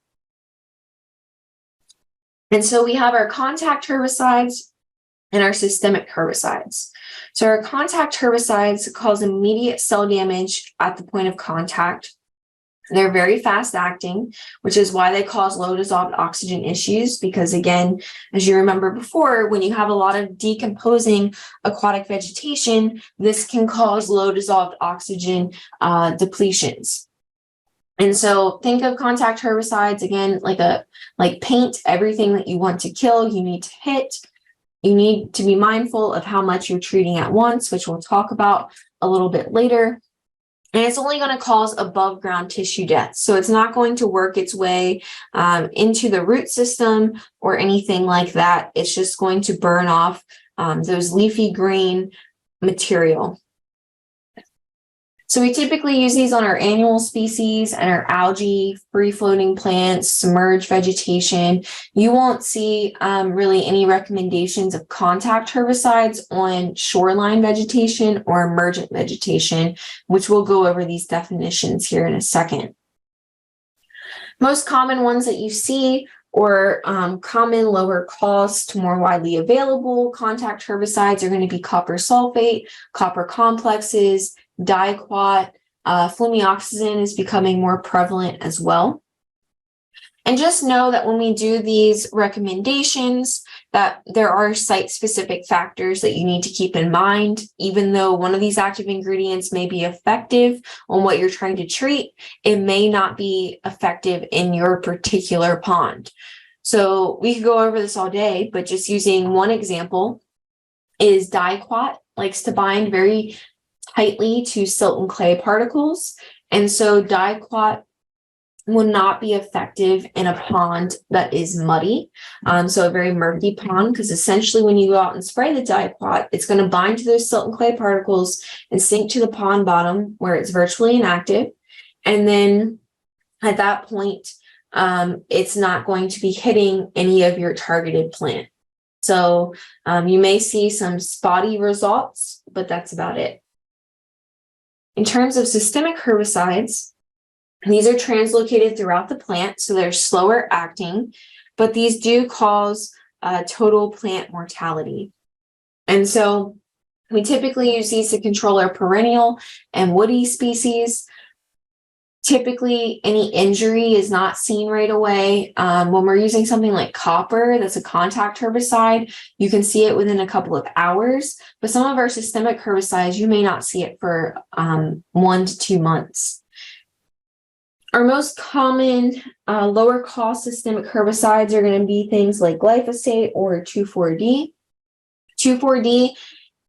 And so we have our contact herbicides and our systemic herbicides. So our contact herbicides cause immediate cell damage at the point of contact. They're very fast acting, which is why they cause low dissolved oxygen issues. Because again, as you remember before, when you have a lot of decomposing aquatic vegetation, this can cause low dissolved oxygen depletions. And so think of contact herbicides again, like paint. Everything that you want to kill, you need to hit. You need to be mindful of how much you're treating at once, which we'll talk about a little bit later. And it's only going to cause above ground tissue death. So it's not going to work its way into the root system or anything like that. It's just going to burn off those leafy green material. So we typically use these on our annual species and our algae, free-floating plants, submerged vegetation. You won't see really any recommendations of contact herbicides on shoreline vegetation or emergent vegetation, which we'll go over these definitions here in a second. Most common ones that you see or common lower cost, more widely available contact herbicides are going to be copper sulfate, copper complexes, diquat, flumioxazin is becoming more prevalent as well. And just know that when we do these recommendations, that there are site-specific factors that you need to keep in mind. Even though one of these active ingredients may be effective on what you're trying to treat, it may not be effective in your particular pond. So we could go over this all day, but just using one example is diquat. likes to bind very tightly to silt and clay particles. And so diquat will not be effective in a pond that is muddy. So a very murky pond, because essentially when you go out and spray the diquat, it's going to bind to those silt and clay particles and sink to the pond bottom where it's virtually inactive. And then at that point, it's not going to be hitting any of your targeted plant. So you may see some spotty results, but that's about it. In terms of systemic herbicides, these are translocated throughout the plant, so they're slower acting, but these do cause total plant mortality. And so we typically use these to control our perennial and woody species. Typically, any injury is not seen right away. When we're using something like copper, that's a contact herbicide, you can see it within a couple of hours. But some of our systemic herbicides, you may not see it for 1 to 2 months. Our most common lower cost systemic herbicides are going to be things like glyphosate or 2,4-D. 2,4-D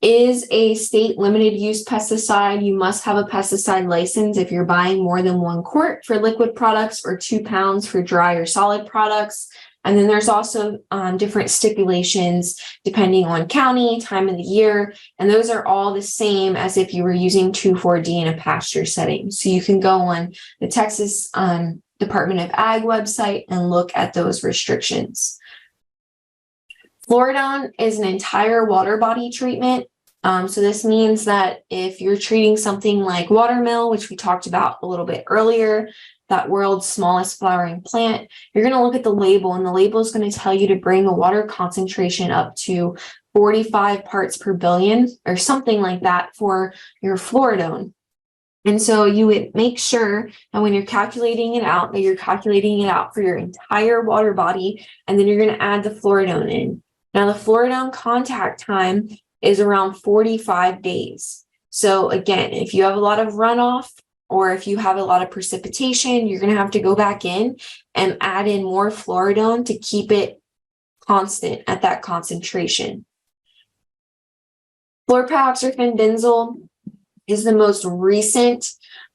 is a state limited use pesticide. You must have a pesticide license if you're buying more than 1 quart for liquid products or 2 pounds for dry or solid products. And then there's also different stipulations depending on county, time of the year, and those are all the same as if you were using 2,4-D in a pasture setting. So you can go on the Texas Department of Ag website and look at those restrictions. Fluoridone is an entire water body treatment. So this means that if you're treating something like watermill, which we talked about a little bit earlier, that world's smallest flowering plant, you're going to look at the label, and the label is going to tell you to bring the water concentration up to 45 parts per billion or something like that for your fluoridone. And so you would make sure that when you're calculating it out, that you're calculating it out for your entire water body, and then you're going to add the fluoridone in. Now, the fluoridone contact time is around 45 days. So again, if you have a lot of runoff, or if you have a lot of precipitation, you're going to have to go back in and add in more fluoridone to keep it constant at that concentration. Fluorpyroxyfenbenzole is the most recent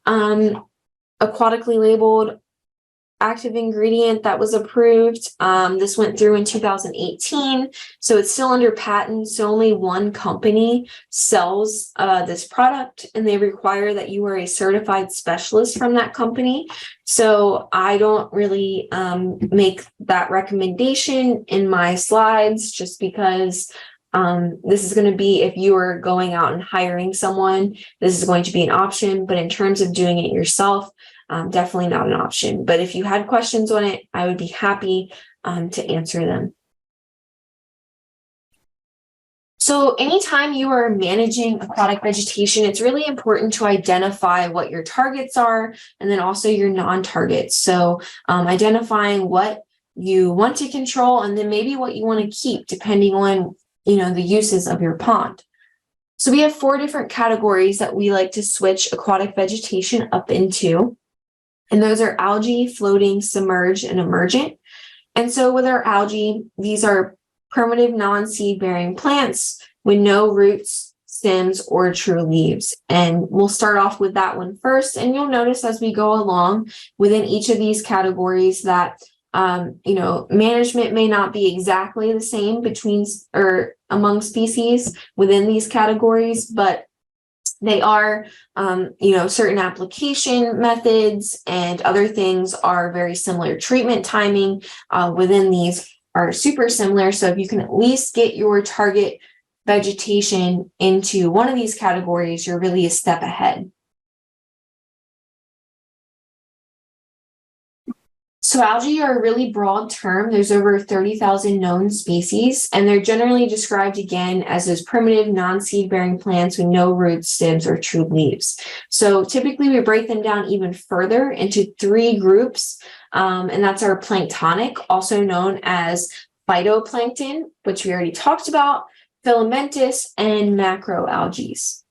aquatically labeled active ingredient that was approved. This went through in 2018, so it's still under patent. So only 1 company sells this product, and they require that you are a certified specialist from that company. So I don't really make that recommendation in my slides, just because this is going to be, if you are going out and hiring someone, this is going to be an option. But in terms of doing it yourself, definitely not an option. But if you had questions on it, I would be happy to answer them. So anytime you are managing aquatic vegetation, it's really important to identify what your targets are and then also your non-targets. So identifying what you want to control and then maybe what you want to keep depending on, the uses of your pond. So we have 4 different categories that we like to switch aquatic vegetation up into. And those are algae, floating, submerged, and emergent. And so with our algae, these are primitive non-seed bearing plants with no roots, stems, or true leaves. And we'll start off with that one first. And you'll notice as we go along within each of these categories that, management may not be exactly the same between or among species within these categories, but they are, certain application methods and other things are very similar. Treatment timing within these are super similar. So if you can at least get your target vegetation into one of these categories, you're really a step ahead. So algae are a really broad term. There's over 30,000 known species, and they're generally described again as those primitive non-seed bearing plants with no roots, stems, or true leaves. So typically we break them down even further into 3 groups, and that's our planktonic, also known as phytoplankton, which we already talked about, filamentous, and macroalgae.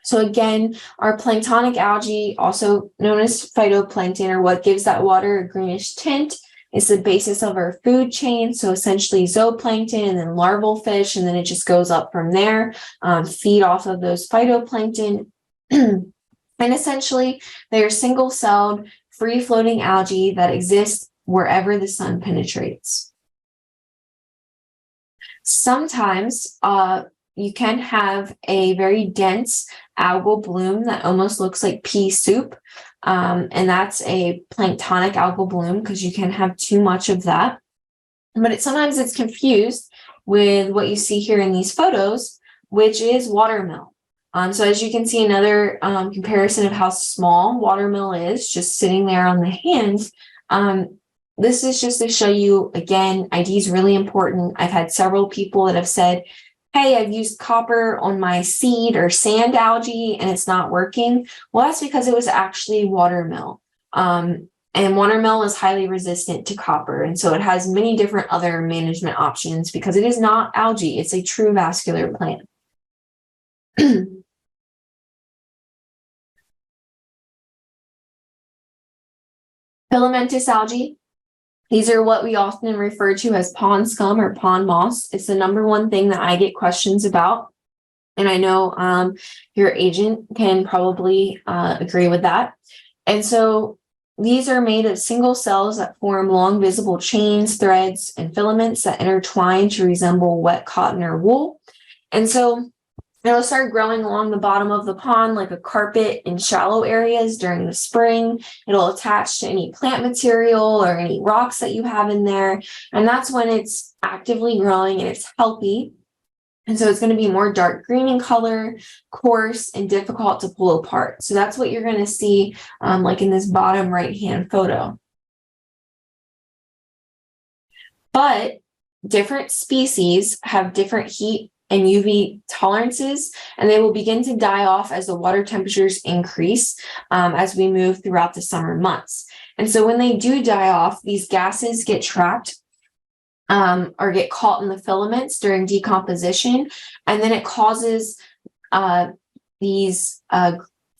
So again, our planktonic algae, also known as phytoplankton, or what gives that water a greenish tint, It's the basis of our food chain. So essentially zooplankton and then larval fish, and then it just goes up from there, feed off of those phytoplankton. And essentially they are single-celled, free-floating algae that exist wherever the sun penetrates. Sometimes you can have a very dense algal bloom that almost looks like pea soup. And that's a planktonic algal bloom because you can have too much of that. But sometimes it's confused with what you see here in these photos, which is watermill. So as you can see, another comparison of how small watermill is, just sitting there on the hand. This is just to show you, again, ID is really important. I've had several people that have said, hey, I've used copper on my seed or sand algae and it's not working. Well, that's because it was actually watermill. And watermill is highly resistant to copper. And so it has many different other management options because it is not algae. It's a true vascular plant. Filamentous algae. These are what we often refer to as pond scum or pond moss. It's the number one thing that I get questions about. And I know your agent can probably agree with that. And so these are made of single cells that form long visible chains, threads, and filaments that intertwine to resemble wet cotton or wool. And so it'll start growing along the bottom of the pond like a carpet in shallow areas during the spring. It'll attach to any plant material or any rocks that you have in there. And that's when it's actively growing and it's healthy. And so it's going to be more dark green in color, coarse, and difficult to pull apart. So that's what you're going to see like in this bottom right-hand photo. But different species have different heat and UV tolerances, and they will begin to die off as the water temperatures increase as we move throughout the summer months. And so when they do die off, these gases get trapped or get caught in the filaments during decomposition, and then it causes these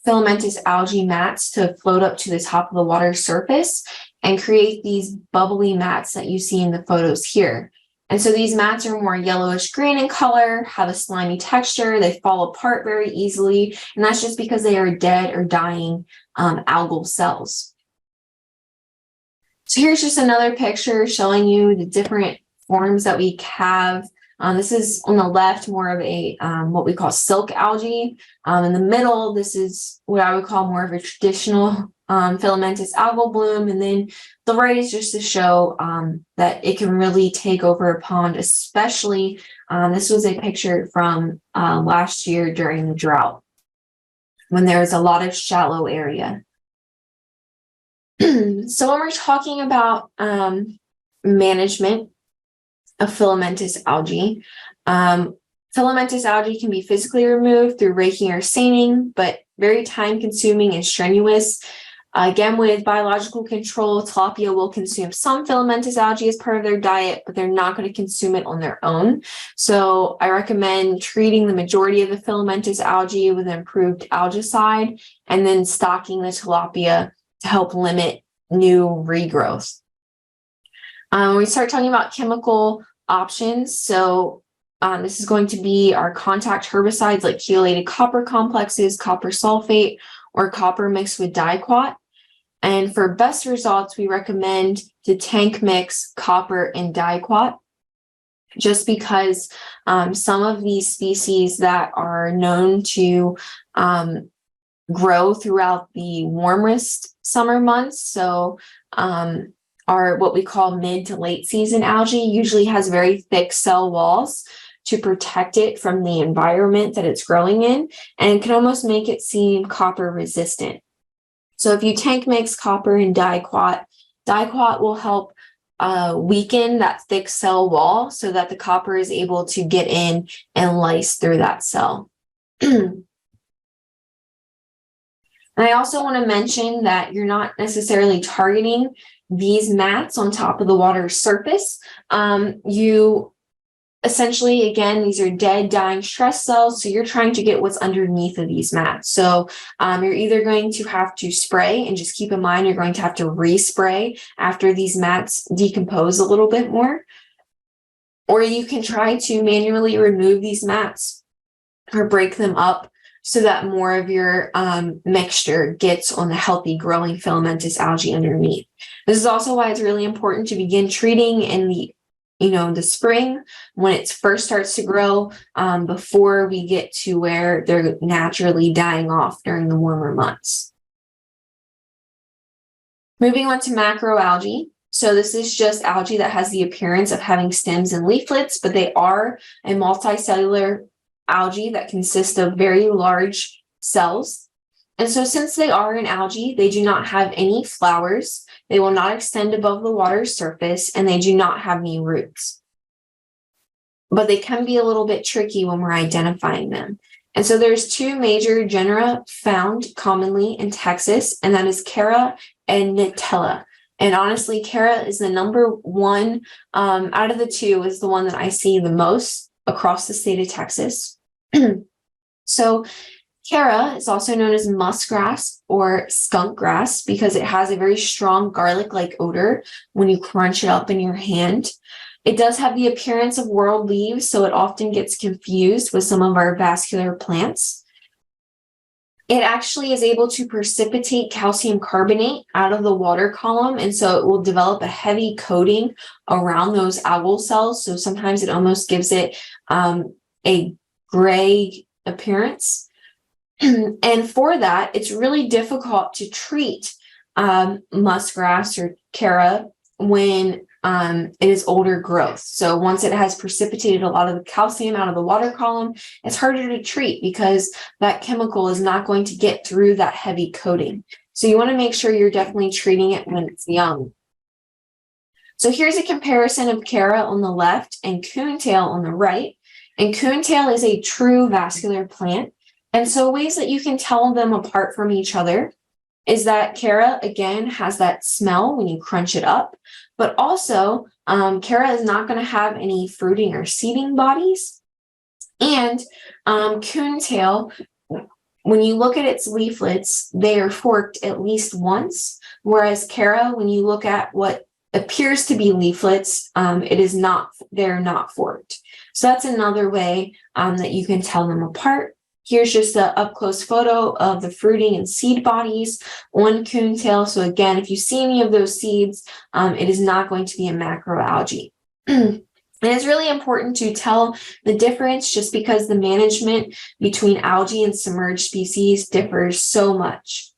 filamentous algae mats to float up to the top of the water surface and create these bubbly mats that you see in the photos here. And so these mats are more yellowish green in color, have a slimy texture, they fall apart very easily, and that's just because they are dead or dying algal cells. So here's just another picture showing you the different forms that we have. This is on the left more of a what we call silk algae. In the middle, this is what I would call more of a traditional filamentous algal bloom, and then the right is just to show that it can really take over a pond, especially this was a picture from last year during the drought when there was a lot of shallow area. So when we're talking about management of filamentous algae, filamentous algae can be physically removed through raking or seining, but very time consuming and strenuous. Again, with biological control, tilapia will consume some filamentous algae as part of their diet, but they're not going to consume it on their own. So I recommend treating the majority of the filamentous algae with improved algicide and then stocking the tilapia to help limit new regrowth. We start talking about chemical options. So this is going to be our contact herbicides like chelated copper complexes, copper sulfate, or copper mixed with diquat. And for best results, we recommend to tank mix copper and diquat, just because some of these species that are known to grow throughout the warmest summer months, so are what we call mid to late season algae, usually has very thick cell walls to protect it from the environment that it's growing in, and can almost make it seem copper resistant. So if you tank mix copper and diquat, diquat will help weaken that thick cell wall so that the copper is able to get in and lyse through that cell. And I also want to mention that you're not necessarily targeting these mats on top of the water surface. You essentially, again, these are dead, dying stress cells. So you're trying to get what's underneath of these mats. So you're either going to have to spray, and just keep in mind, you're going to have to respray after these mats decompose a little bit more. Or you can try to manually remove these mats or break them up so that more of your mixture gets on the healthy growing filamentous algae underneath. This is also why it's really important to begin treating in the spring when it first starts to grow, before we get to where they're naturally dying off during the warmer months. Moving on to macroalgae. So this is just algae that has the appearance of having stems and leaflets, but they are a multicellular algae that consist of very large cells. And so since they are an algae, they do not have any flowers, they will not extend above the water's surface, and they do not have any roots. But they can be a little bit tricky when we're identifying them. And so there's two major genera found commonly in Texas, and that is Chara and Nitella. And honestly, Chara is the number one out of the two, is the one that I see the most across the state of Texas. So Chara is also known as muskgrass or skunk grass because it has a very strong garlic-like odor when you crunch it up in your hand. It does have the appearance of whorled leaves, so it often gets confused with some of our vascular plants. It actually is able to precipitate calcium carbonate out of the water column, and so it will develop a heavy coating around those algal cells. So sometimes it almost gives it a gray appearance. And for that, it's really difficult to treat muskgrass or Chara when it is older growth. So once it has precipitated a lot of the calcium out of the water column, it's harder to treat because that chemical is not going to get through that heavy coating. So you want to make sure you're definitely treating it when it's young. So here's a comparison of Chara on the left and coontail on the right. And coontail is a true vascular plant. And so ways that you can tell them apart from each other is that Chara, again, has that smell when you crunch it up, but also Chara is not going to have any fruiting or seeding bodies. And coontail, when you look at its leaflets, they are forked at least once, whereas Chara, when you look at what appears to be leaflets, they're not forked. So that's another way that you can tell them apart. Here's just an up-close photo of the fruiting and seed bodies on coontail. So again, if you see any of those seeds, it is not going to be a macroalgae. And it's really important to tell the difference just because the management between algae and submerged species differs so much.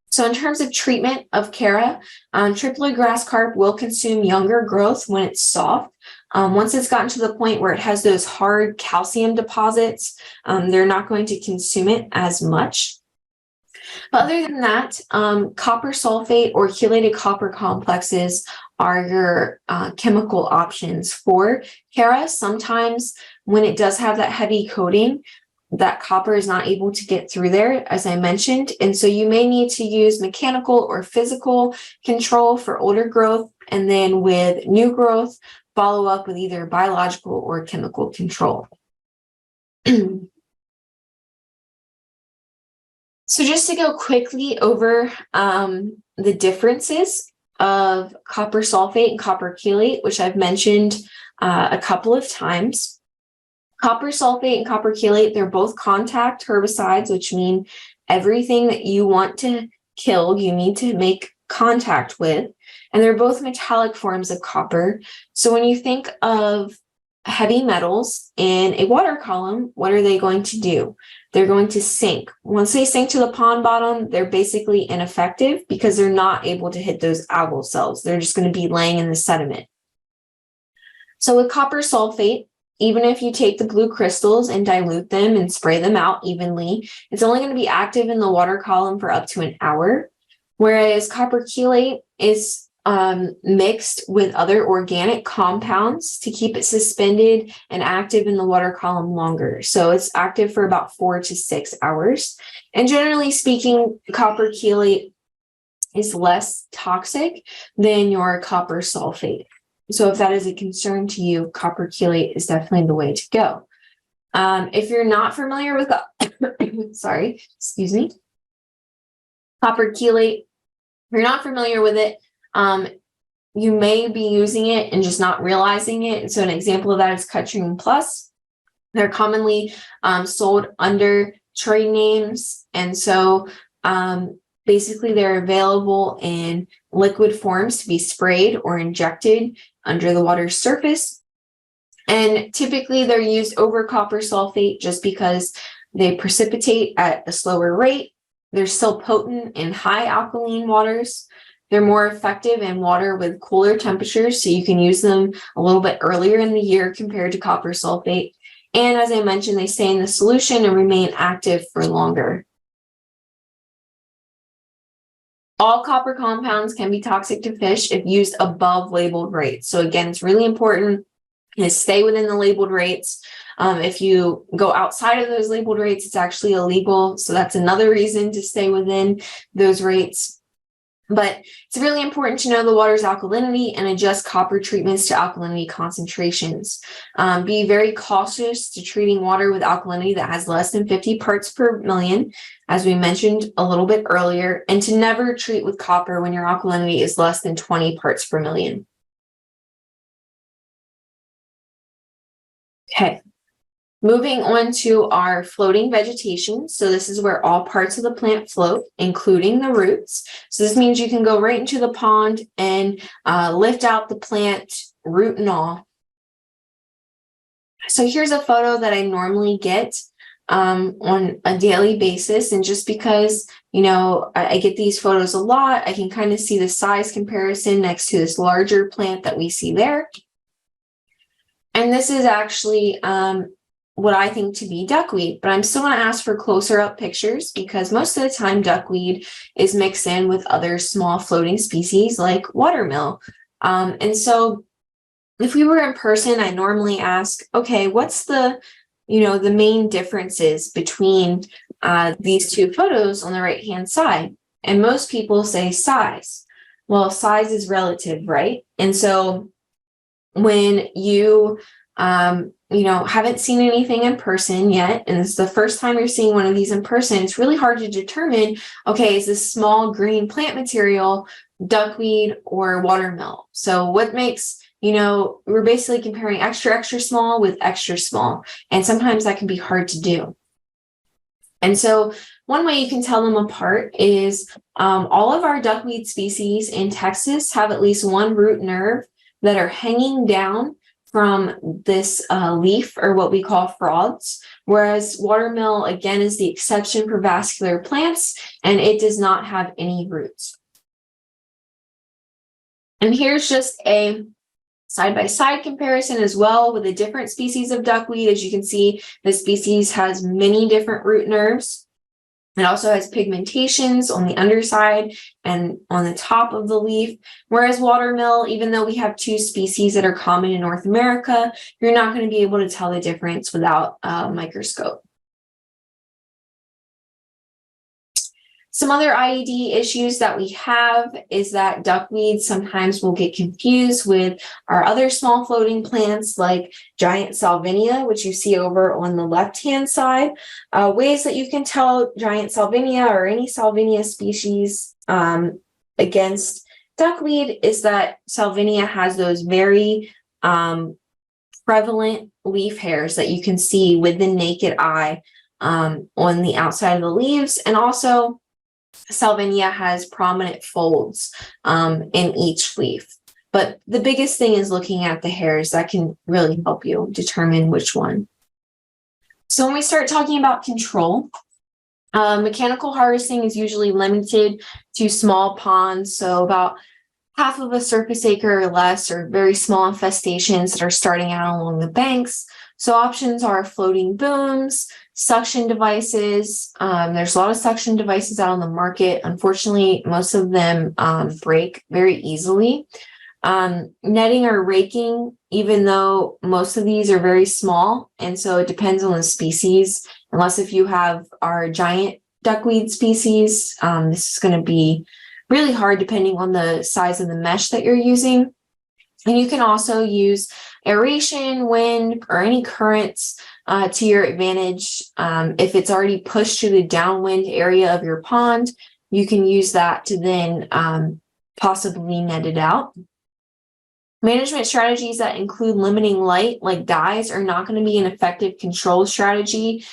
So in terms of treatment of Chara, triploid grass carp will consume younger growth when it's soft. Once it's gotten to the point where it has those hard calcium deposits, they're not going to consume it as much. But other than that, copper sulfate or chelated copper complexes are your chemical options for Chara. Sometimes when it does have that heavy coating, that copper is not able to get through there, as I mentioned. And so you may need to use mechanical or physical control for older growth. And then with new growth, follow up with either biological or chemical control. So just to go quickly over the differences of copper sulfate and copper chelate, which I've mentioned a couple of times. Copper sulfate and copper chelate, they're both contact herbicides, which mean everything that you want to kill, you need to make contact with. And they're both metallic forms of copper. So when you think of heavy metals in a water column, what are they going to do? They're going to sink. Once they sink to the pond bottom, they're basically ineffective because they're not able to hit those algal cells. They're just going to be laying in the sediment. So with copper sulfate, even if you take the blue crystals and dilute them and spray them out evenly, it's only going to be active in the water column for up to an hour. Whereas copper chelate is mixed with other organic compounds to keep it suspended and active in the water column longer. So it's active for about 4 to 6 hours. And generally speaking, copper chelate is less toxic than your copper sulfate. So if that is a concern to you, copper chelate is definitely the way to go. If you're not familiar with, sorry, excuse me, copper chelate, if you're not familiar with it, you may be using it and just not realizing it. And so an example of that is Cutring Plus. They're commonly sold under trade names. And so basically they're available in liquid forms to be sprayed or injected under the water's surface. And typically they're used over copper sulfate just because they precipitate at a slower rate. They're still potent in high alkaline waters. They're more effective in water with cooler temperatures, so you can use them a little bit earlier in the year compared to copper sulfate. And as I mentioned, they stay in the solution and remain active for longer. All copper compounds can be toxic to fish if used above labeled rates. So again, it's really important to stay within the labeled rates. If you go outside of those labeled rates, it's actually illegal. So that's another reason to stay within those rates. But it's really important to know the water's alkalinity and adjust copper treatments to alkalinity concentrations. Be very cautious to treating water with alkalinity that has less than 50 parts per million, as we mentioned a little bit earlier, and to never treat with copper when your alkalinity is less than 20 parts per million. Okay. Moving on to our floating vegetation. So this is where all parts of the plant float, including the roots. So this means you can go right into the pond and lift out the plant, root and all. So here's a photo that I normally get on a daily basis. And just because, you know, I get these photos a lot, I can kind of see the size comparison next to this larger plant that we see there. And this is actually what I think to be duckweed, but I'm still going to ask for closer up pictures because most of the time duckweed is mixed in with other small floating species like watermill. And so if we were in person, I normally ask, okay, what's the main differences between these two photos on the right-hand side? And most people say size. Well, size is relative, right? And so when you haven't seen anything in person yet, and it's the first time you're seeing one of these in person, it's really hard to determine, okay, is this small green plant material duckweed or watermill? So what makes, we're basically comparing extra small with extra small, and sometimes that can be hard to do. And so one way you can tell them apart is all of our duckweed species in Texas have at least one root nerve that are hanging down from this leaf, or what we call frauds, whereas watermill, again, is the exception for vascular plants, and it does not have any roots. And here's just a side-by-side comparison as well with a different species of duckweed. As you can see, this species has many different root nerves. It also has pigmentations on the underside and on the top of the leaf, whereas watermill, even though we have two species that are common in North America, you're not going to be able to tell the difference without a microscope. Some other IED issues that we have is that duckweed sometimes will get confused with our other small floating plants like giant salvinia, which you see over on the left-hand side. Ways that you can tell giant salvinia or any salvinia species against duckweed is that salvinia has those very prevalent leaf hairs that you can see with the naked eye on the outside of the leaves, and also salvinia has prominent folds in each leaf. But the biggest thing is looking at the hairs. That can really help you determine which one. So when we start talking about control, mechanical harvesting is usually limited to small ponds, so about half of a surface acre or less, or very small infestations that are starting out along the banks. So options are floating booms, suction devices. There's a lot of suction devices out on the market. Unfortunately, most of them break very easily. Netting or raking, even though most of these are very small, and so it depends on the species. Unless if you have our giant duckweed species, this is going to be really hard depending on the size of the mesh that you're using. And you can also use aeration, wind, or any currents to your advantage. If it's already pushed to the downwind area of your pond, you can use that to then possibly net it out. Management strategies that include limiting light, like dyes, are not going to be an effective control strategy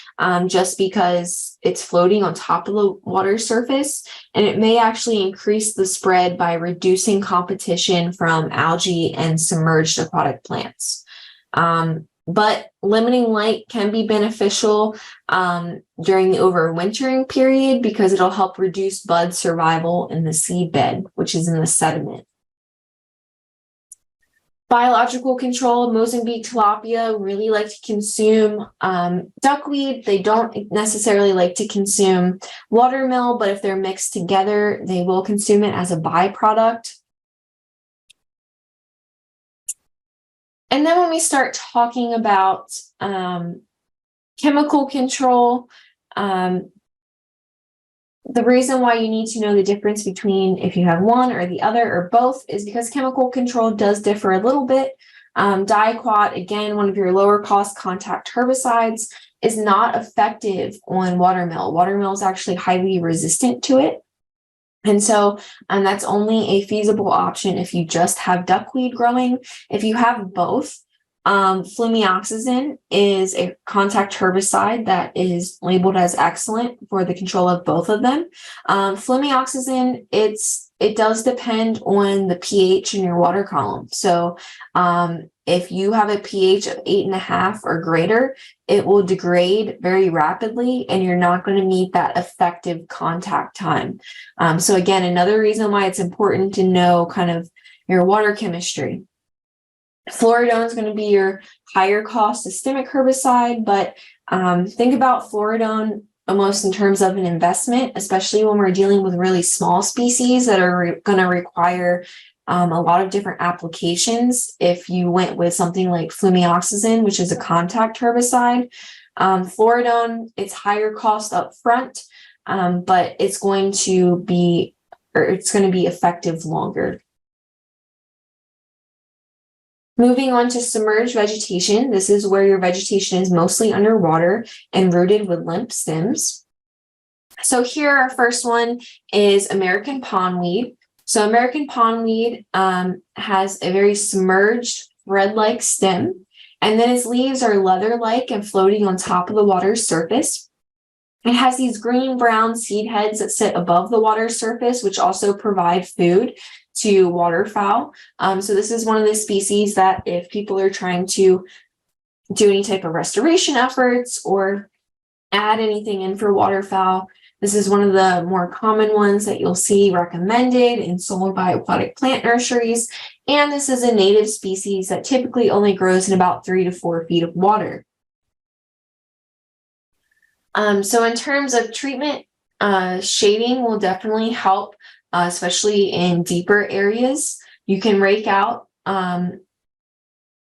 just because it's floating on top of the water surface, and it may actually increase the spread by reducing competition from algae and submerged aquatic plants. But limiting light can be beneficial during the overwintering period because it'll help reduce bud survival in the seedbed, which is in the sediment. Biological control, Mozambique tilapia really like to consume duckweed. They don't necessarily like to consume watermill, but if they're mixed together, they will consume it as a byproduct. And then when we start talking about chemical control, the reason why you need to know the difference between if you have one or the other or both is because chemical control does differ a little bit. Diquat, again, one of your lower cost contact herbicides, is not effective on watermill. Watermill is actually highly resistant to it. And so that's only a feasible option if you just have duckweed growing. If you have both, flumioxazin is a contact herbicide that is labeled as excellent for the control of both of them. Flumioxazin, it does depend on the pH in your water column. So if you have a pH of 8.5 or greater, it will degrade very rapidly and you're not going to meet that effective contact time. So again, another reason why it's important to know kind of your water chemistry. Fluoridone is going to be your higher cost systemic herbicide, but think about fluoridone almost in terms of an investment, especially when we're dealing with really small species that are going to require a lot of different applications. If you went with something like flumioxazin, which is a contact herbicide, fluoridone, it's higher cost up front, but it's going to be effective longer. Moving on to submerged vegetation, this is where your vegetation is mostly underwater and rooted with limp stems. So here our first one is American pondweed. So American pondweed has a very submerged thread-like stem, and then its leaves are leather-like and floating on top of the water's surface. It has these green-brown seed heads that sit above the water surface, which also provide food to waterfowl. So this is one of the species that if people are trying to do any type of restoration efforts or add anything in for waterfowl, this is one of the more common ones that you'll see recommended and sold by aquatic plant nurseries. And this is a native species that typically only grows in about 3 to 4 feet of water. So in terms of treatment, shading will definitely help, especially in deeper areas. You can rake out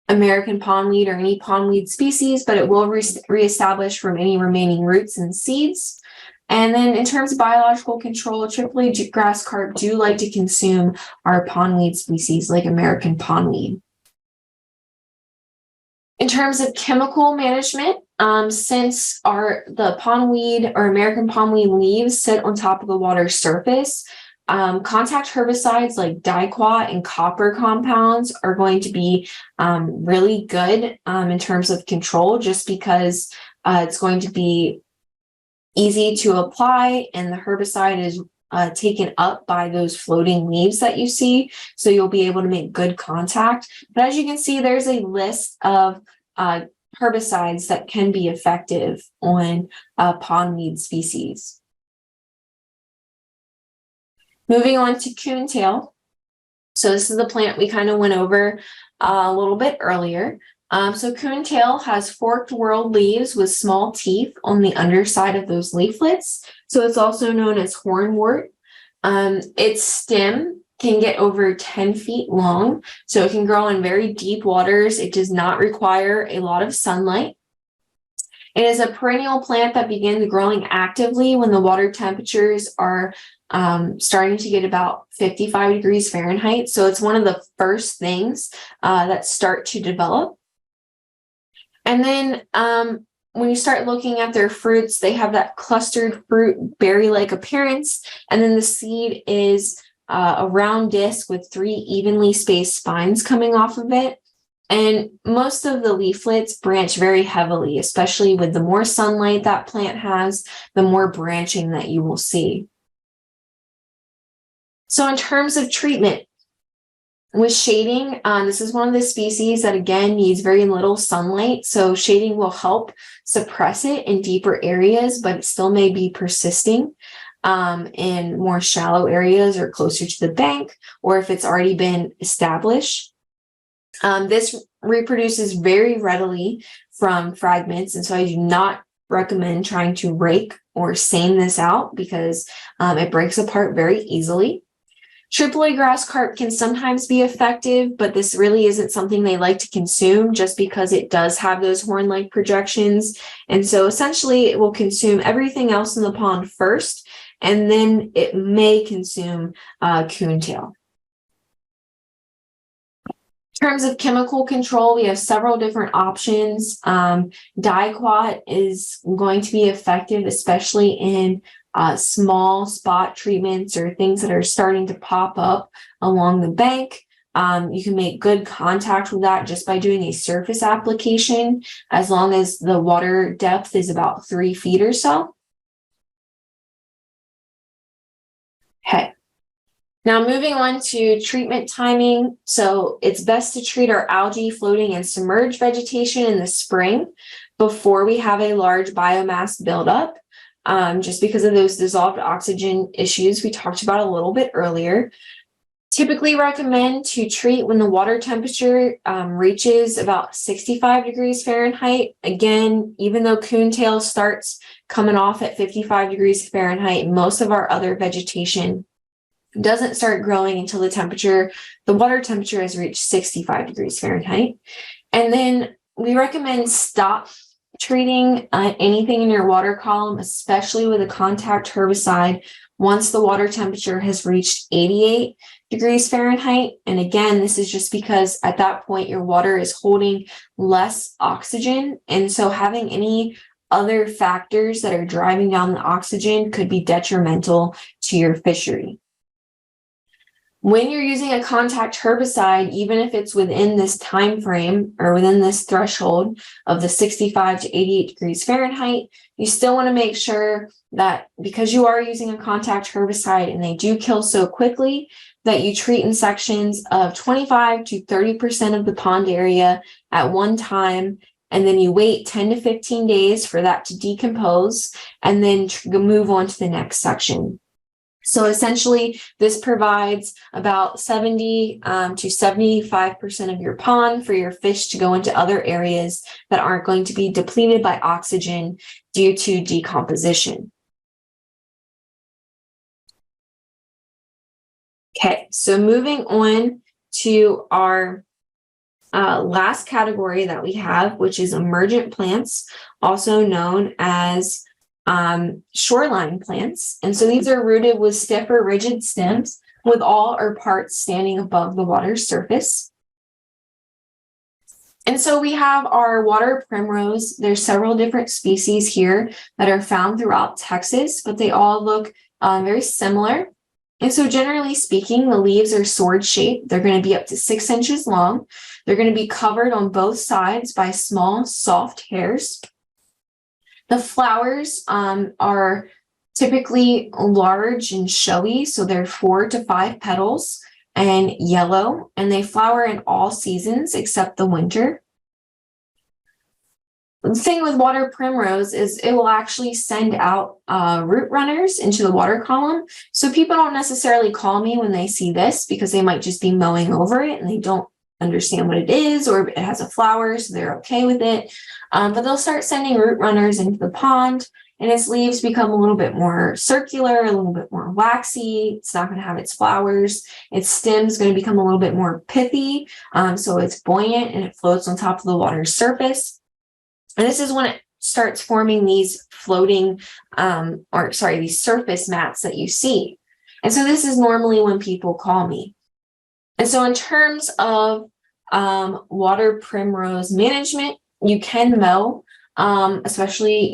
American pondweed or any pondweed species, but it will reestablish from any remaining roots and seeds. And then in terms of biological control, triploid grass carp do like to consume our pondweed species like American pondweed. In terms of chemical management, since the pondweed or American pondweed leaves sit on top of the water surface, contact herbicides like diquat and copper compounds are going to be really good in terms of control, just because it's going to be easy to apply and the herbicide is taken up by those floating leaves that you see, so you'll be able to make good contact. But as you can see, there's a list of herbicides that can be effective on pondweed species. Moving on to coontail. So this is the plant we kind of went over a little bit earlier. So coontail has forked whorled leaves with small teeth on the underside of those leaflets. So it's also known as hornwort. Its stem can get over 10 feet long, so it can grow in very deep waters. It does not require a lot of sunlight. It is a perennial plant that begins growing actively when the water temperatures are starting to get about 55 degrees Fahrenheit. So it's one of the first things that start to develop. And then when you start looking at their fruits, they have that clustered fruit berry-like appearance. And then the seed is a round disc with 3 evenly spaced spines coming off of it. And most of the leaflets branch very heavily, especially with the more sunlight that plant has, the more branching that you will see. So in terms of treatment, with shading, this is one of the species that again needs very little sunlight. So shading will help suppress it in deeper areas, but it still may be persisting in more shallow areas or closer to the bank, or if it's already been established. This reproduces very readily from fragments, and so I do not recommend trying to rake or seine this out because it breaks apart very easily. Triploid grass carp can sometimes be effective, but this really isn't something they like to consume just because it does have those horn-like projections. And so essentially it will consume everything else in the pond first, and then it may consume coontail. In terms of chemical control, we have several different options. Diquat is going to be effective, especially in small spot treatments or things that are starting to pop up along the bank. You can make good contact with that just by doing a surface application, as long as the water depth is about 3 feet or so. Okay. Now moving on to treatment timing. So it's best to treat our algae, floating, and submerged vegetation in the spring before we have a large biomass buildup. Just because of those dissolved oxygen issues we talked about a little bit earlier. Typically recommend to treat when the water temperature reaches about 65 degrees Fahrenheit. Again, even though coontail starts coming off at 55 degrees Fahrenheit, most of our other vegetation doesn't start growing until the water temperature has reached 65 degrees Fahrenheit. And then we recommend stop treating anything in your water column, especially with a contact herbicide, once the water temperature has reached 88 degrees Fahrenheit. And again, this is just because at that point your water is holding less oxygen. And so having any other factors that are driving down the oxygen could be detrimental to your fishery. When you're using a contact herbicide, even if it's within this time frame or within this threshold of the 65 to 88 degrees Fahrenheit, you still want to make sure that because you are using a contact herbicide and they do kill so quickly, that you treat in sections of 25 to 30% of the pond area at one time, and then you wait 10 to 15 days for that to decompose and then move on to the next section. So essentially, this provides about 70 to 75% of your pond for your fish to go into other areas that aren't going to be depleted by oxygen due to decomposition. Okay, so moving on to our last category that we have, which is emergent plants, also known as shoreline plants. And so these are rooted with stiff or rigid stems with all or parts standing above the water's surface. And so we have our water primrose. There's several different species here that are found throughout Texas, but they all look very similar. And so generally speaking, the leaves are sword shaped. They're going to be up to 6 inches long. They're going to be covered on both sides by small, soft hairs. The flowers are typically large and showy, so they're 4 to 5 petals and yellow, and they flower in all seasons except the winter. The thing with water primrose is it will actually send out root runners into the water column. So people don't necessarily call me when they see this because they might just be mowing over it and they don't understand what it is, or it has a flower, so they're okay with it. But they'll start sending root runners into the pond, and its leaves become a little bit more circular, a little bit more waxy. It's not going to have its flowers. Its stem is going to become a little bit more pithy, so it's buoyant and it floats on top of the water's surface. And this is starts forming these floating, these surface mats that you see. And so this is normally when people call me. And so in terms of water primrose management, you can mow, especially,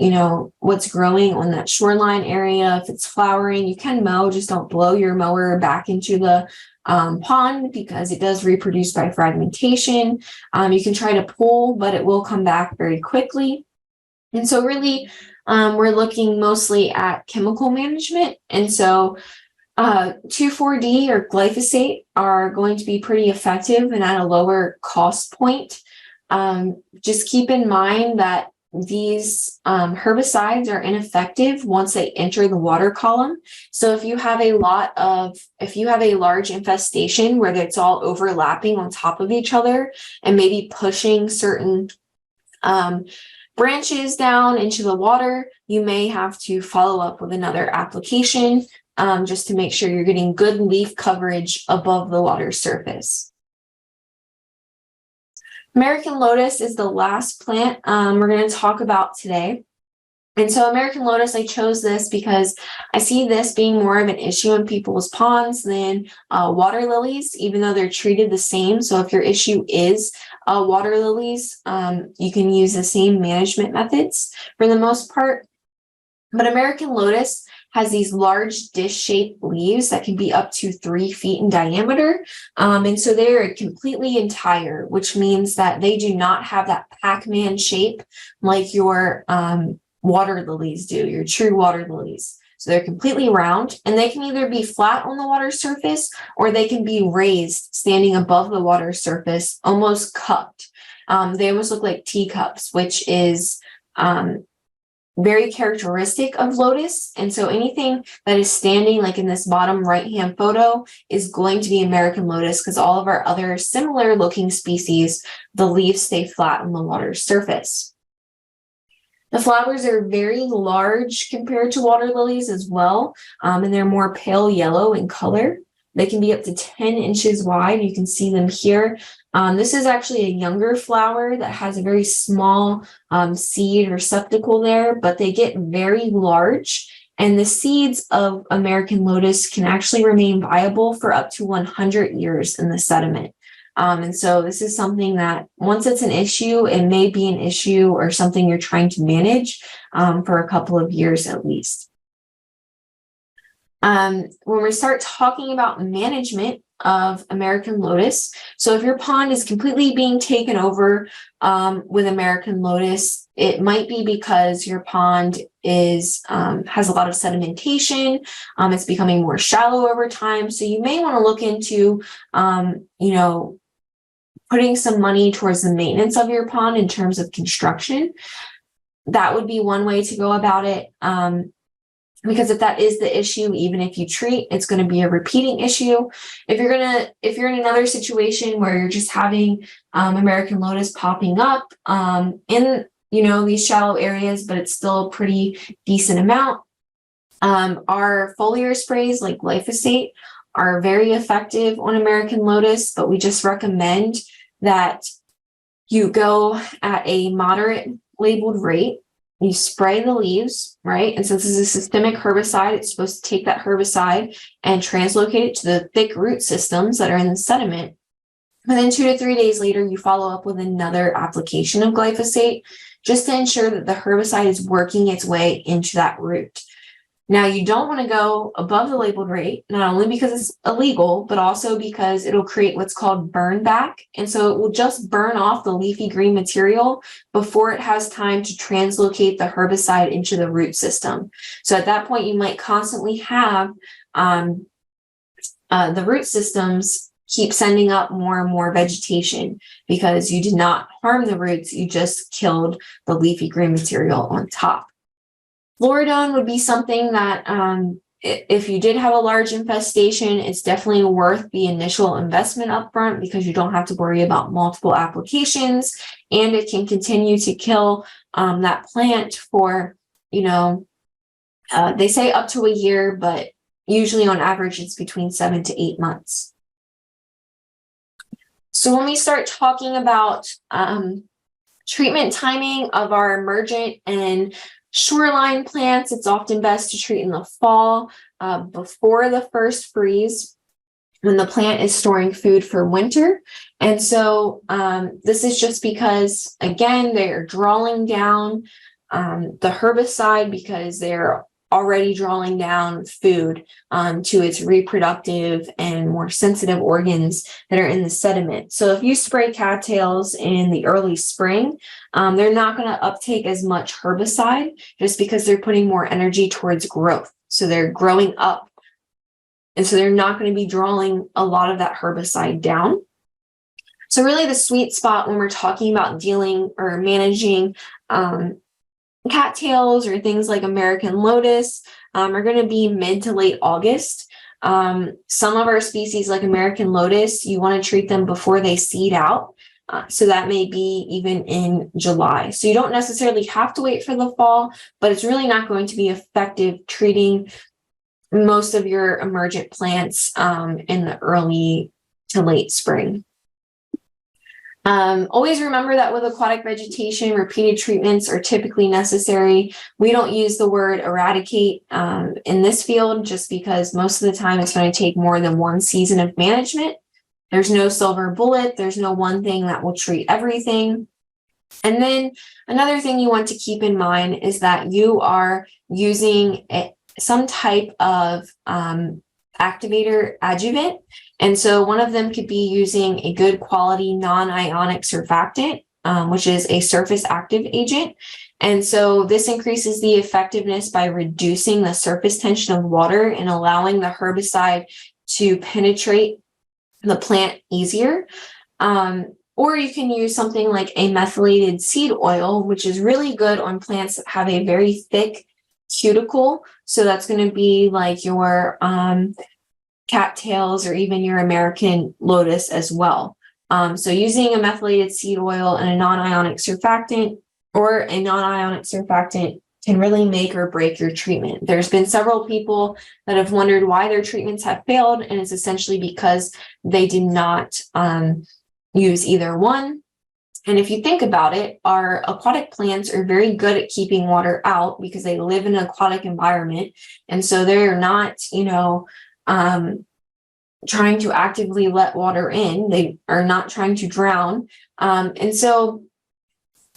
what's growing on that shoreline area. If it's flowering, you can mow, just don't blow your mower back into the pond because it does reproduce by fragmentation. You can try to pull, but it will come back very quickly. And so really, we're looking mostly at chemical management. And so 2,4-D or glyphosate are going to be pretty effective and at a lower cost point. Just keep in mind that these herbicides are ineffective once they enter the water column. So if you have a large infestation where it's all overlapping on top of each other and maybe pushing certain branches down into the water, you may have to follow up with another application just to make sure you're getting good leaf coverage above the water surface. American lotus is the last plant we're going to talk about today. And so American lotus, I chose this because I see this being more of an issue in people's ponds than water lilies, even though they're treated the same. So if your issue is water lilies, you can use the same management methods for the most part. But American lotus has these large dish-shaped leaves that can be up to 3 feet in diameter. And so they're completely entire, which means that they do not have that Pac-Man shape like your water lilies do, your true water lilies. So they're completely round, and they can either be flat on the water surface or they can be raised, standing above the water surface, almost cupped. They almost look like teacups, which is very characteristic of lotus. And so anything that is standing like in this bottom right-hand photo is going to be American lotus, because all of our other similar looking species, the leaves stay flat on the water surface. The flowers are very large compared to water lilies as well, and they're more pale yellow in color. They can be up to 10 inches wide. You can see them here. This is actually a younger flower that has a very small seed receptacle there, but they get very large. And the seeds of American lotus can actually remain viable for up to 100 years in the sediment. And so this is something that once it's an issue, it may be an issue or something you're trying to manage for a couple of years at least. When we start talking about management of American lotus, so if your pond is completely being taken over with American lotus, it might be because your pond has a lot of sedimentation. It's becoming more shallow over time. So you may want to look into, putting some money towards the maintenance of your pond in terms of construction. That would be one way to go about it. Because if that is the issue, even if you treat, it's going to be a repeating issue. If you're in another situation where you're just having American lotus popping up in these shallow areas, but it's still a pretty decent amount, our foliar sprays like glyphosate are very effective on American lotus, but we just recommend that you go at a moderate labeled rate. You spray the leaves, right? And since this is a systemic herbicide, it's supposed to take that herbicide and translocate it to the thick root systems that are in the sediment. And then 2 to 3 days later, you follow up with another application of glyphosate just to ensure that the herbicide is working its way into that root. Now, you don't want to go above the labeled rate, not only because it's illegal, but also because it'll create what's called burn back. And so it will just burn off the leafy green material before it has time to translocate the herbicide into the root system. So at that point, you might constantly have the root systems keep sending up more and more vegetation because you did not harm the roots, you just killed the leafy green material on top. Floridone would be something that if you did have a large infestation, it's definitely worth the initial investment upfront because you don't have to worry about multiple applications, and it can continue to kill that plant for, they say up to a year, but usually on average it's between 7 to 8 months. So when we start talking about Treatment timing of our emergent and shoreline plants, it's often best to treat in the fall before the first freeze, when the plant is storing food for winter. And so this is just because, again, they're drawing down the herbicide because they're already drawing down food to its reproductive and more sensitive organs that are in the sediment. So if you spray cattails in the early spring, they're not going to uptake as much herbicide just because they're putting more energy towards growth. So they're growing up. And so they're not going to be drawing a lot of that herbicide down. So really the sweet spot when we're talking about dealing or managing cattails or things like American lotus are going to be mid to late August. Some of our species like American lotus, you want to treat them before they seed out. So that may be even in July. So you don't necessarily have to wait for the fall, but it's really not going to be effective treating most of your emergent plants in the early to late spring. Always remember that with aquatic vegetation, repeated treatments are typically necessary. We don't use the word eradicate in this field just because most of the time it's going to take more than one season of management. There's no silver bullet. There's no one thing that will treat everything. And then another thing you want to keep in mind is that you are using some type of activator adjuvant. And so one of them could be using a good quality non-ionic surfactant, which is a surface active agent. And so this increases the effectiveness by reducing the surface tension of water and allowing the herbicide to penetrate the plant easier. Or you can use something like a methylated seed oil, which is really good on plants that have a very thick cuticle. So that's going to be like your cattails or even your American lotus as well. So using a methylated seed oil and a non-ionic surfactant can really make or break your treatment. There's been several people that have wondered why their treatments have failed, and it's essentially because they did not use either one. And if you think about it, our aquatic plants are very good at keeping water out because they live in an aquatic environment. And so they're not, trying to actively let water in. They are not trying to drown. And so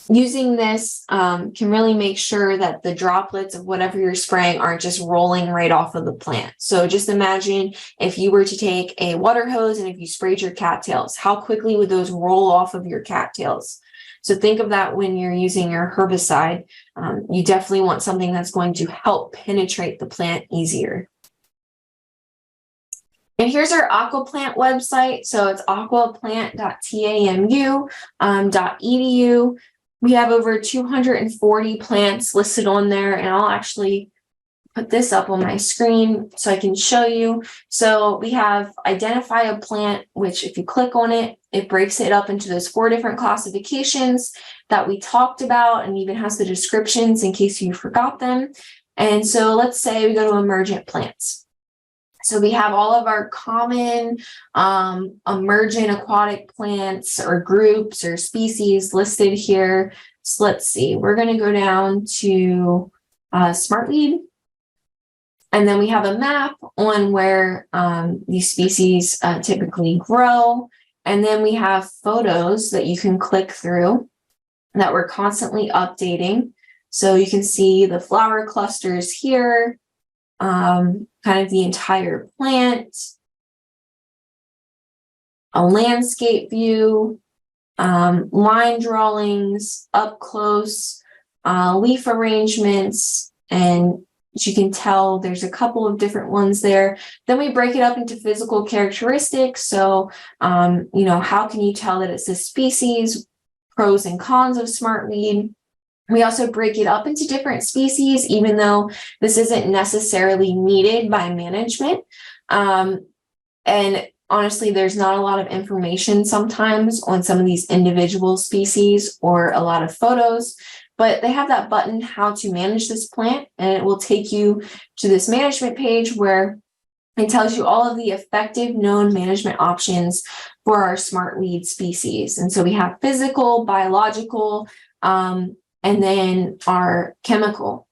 using this can really make sure that the droplets of whatever you're spraying aren't just rolling right off of the plant. So just imagine if you were to take a water hose and if you sprayed your cattails, how quickly would those roll off of your cattails? So think of that when you're using your herbicide. You definitely want something that's going to help penetrate the plant easier. And here's our aquaplant website. So it's aquaplant.tamu.edu. We have over 240 plants listed on there, and I'll actually put this up on my screen so I can show you. So we have identify a plant, which if you click on it, it breaks it up into those 4 different classifications that we talked about and even has the descriptions in case you forgot them. And so let's say we go to emergent plants. So we have all of our common emergent aquatic plants or groups or species listed here. So let's see, we're going to go down to smartweed. And then we have a map on where these species typically grow. And then we have photos that you can click through that we're constantly updating. So you can see the flower clusters here. Kind of the entire plant, a landscape view, line drawings, up close, leaf arrangements, and as you can tell, there's a couple of different ones there. Then we break it up into physical characteristics. So, how can you tell that it's a species, pros and cons of smartweed. We also break it up into different species, even though this isn't necessarily needed by management. And honestly, there's not a lot of information sometimes on some of these individual species or a lot of photos, but they have that button, how to manage this plant, and it will take you to this management page where It tells you all of the effective known management options for our smart weed species. And so we have physical, biological, and then our chemical.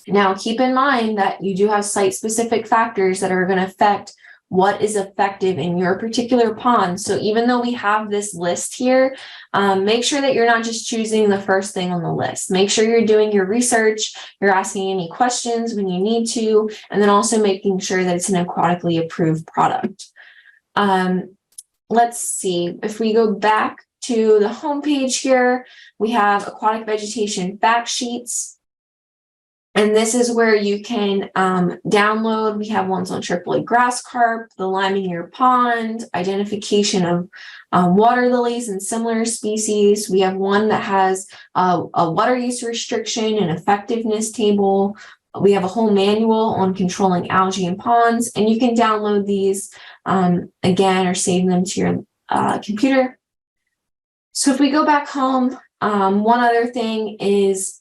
Now, keep in mind that you do have site-specific factors that are going to affect what is effective in your particular pond. So even though we have this list here, make sure that you're not just choosing the first thing on the list. Make sure you're doing your research, you're asking any questions when you need to, and then also making sure that it's an aquatically approved product. Let's see, if we go back to the homepage here, we have aquatic vegetation fact sheets. And this is where you can download. We have ones on Tripoli grass carp, the lime in your pond, identification of water lilies and similar species. We have one that has a water use restriction and effectiveness table. We have a whole manual on controlling algae in ponds, and you can download these again or save them to your computer. So if we go back home, one other thing is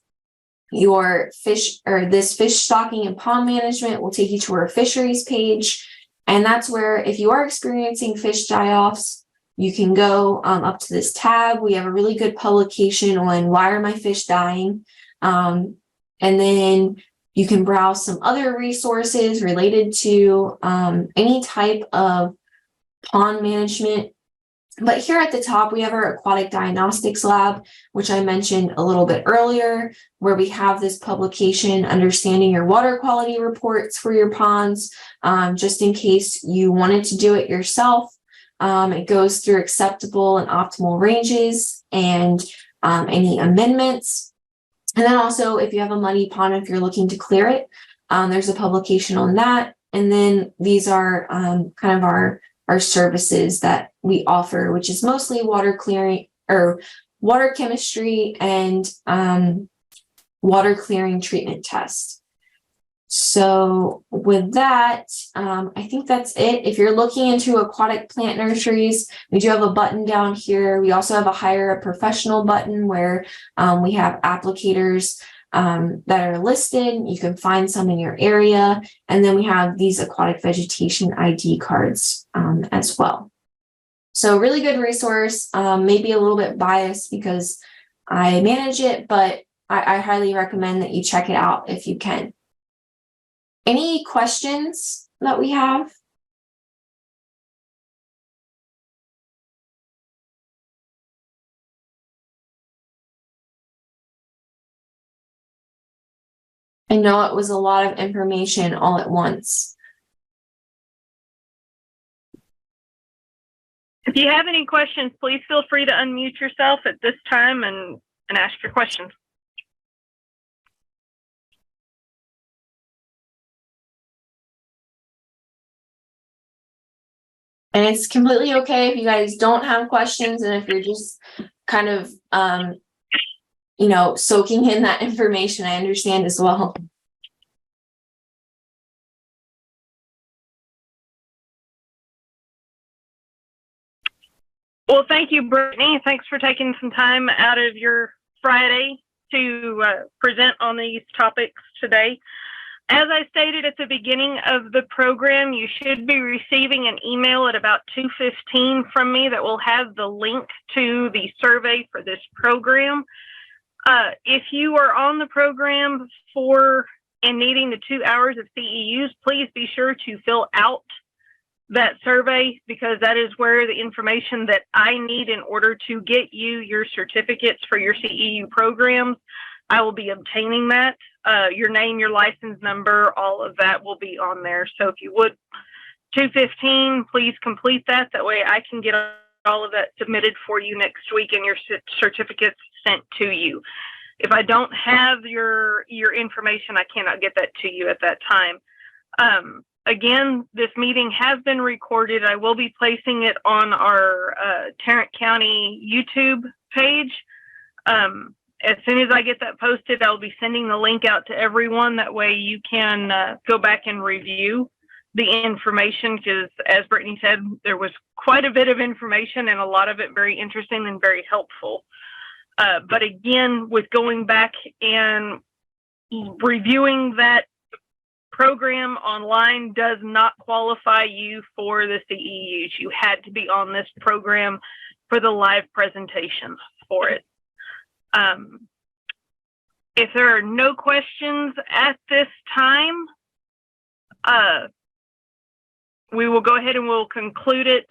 your fish, or this fish stocking and pond management will take you to our fisheries page. And that's where, if you are experiencing fish die-offs, you can go up to this tab. We have a really good publication on why are my fish dying. And then you can browse some other resources related to any type of pond management. But here at the top, we have our aquatic diagnostics lab, which I mentioned a little bit earlier, where we have this publication, understanding your water quality reports for your ponds, just in case you wanted to do it yourself. It goes through acceptable and optimal ranges and any amendments. And then also, if you have a muddy pond, if you're looking to clear it, there's a publication on that. And then these are kind of our services that we offer, which is mostly water clearing or water chemistry and water clearing treatment tests. So with that, I think that's it. If you're looking into aquatic plant nurseries, we do have a button down here. We also have a hire a professional button where we have applicators that are listed. You can find some in your area. And then we have these aquatic vegetation ID cards as well. So really good resource, maybe a little bit biased because I manage it, but I highly recommend that you check it out if you can. Any questions that we have? I know it was a lot of information all at once. If you have any questions, please feel free to unmute yourself at this time and ask your questions. And it's completely okay if you guys don't have questions, and if you're just kind of, soaking in that information, I understand as well. Well, thank you, Brittany. Thanks for taking some time out of your Friday to present on these topics today. As I stated at the beginning of the program, you should be receiving an email at about 2:15 from me that will have the link to the survey for this program. If you are on the program and needing the 2 hours of CEUs, please be sure to fill out that survey, because that is where the information that I need in order to get you your certificates for your CEU programs. I will be obtaining that. Your name, your license number, all of that will be on there. So if you would, 2:15, please complete that. That way I can get all of that submitted for you next week and your certificates sent to you. If I don't have your information, I cannot get that to you at that time. Again, this meeting has been recorded. I will be placing it on our Tarrant County YouTube page. As soon as I get that posted, I'll be sending the link out to everyone. That way you can go back and review the information, because as Brittany said, there was quite a bit of information and a lot of it very interesting and very helpful. But again, with going back and reviewing that program online does not qualify you for the CEUs. You had to be on this program for the live presentations for it. If there are no questions at this time, we will go ahead and we'll conclude it.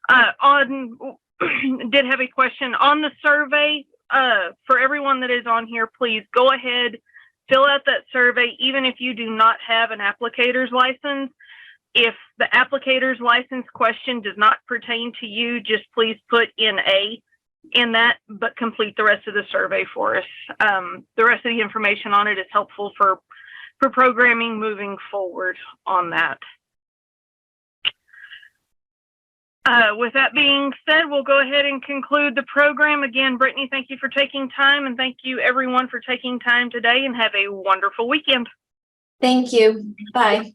Did have a question on the survey. For everyone that is on here, please go ahead, fill out that survey, even if you do not have an applicator's license. If the applicator's license question does not pertain to you, just please put in A in that, but complete the rest of the survey for us. The rest of the information on it is helpful for programming moving forward on that. With that being said, we'll go ahead and conclude the program. Again, Brittany, thank you for taking time, and thank you everyone for taking time today, and have a wonderful weekend. Thank you. Bye.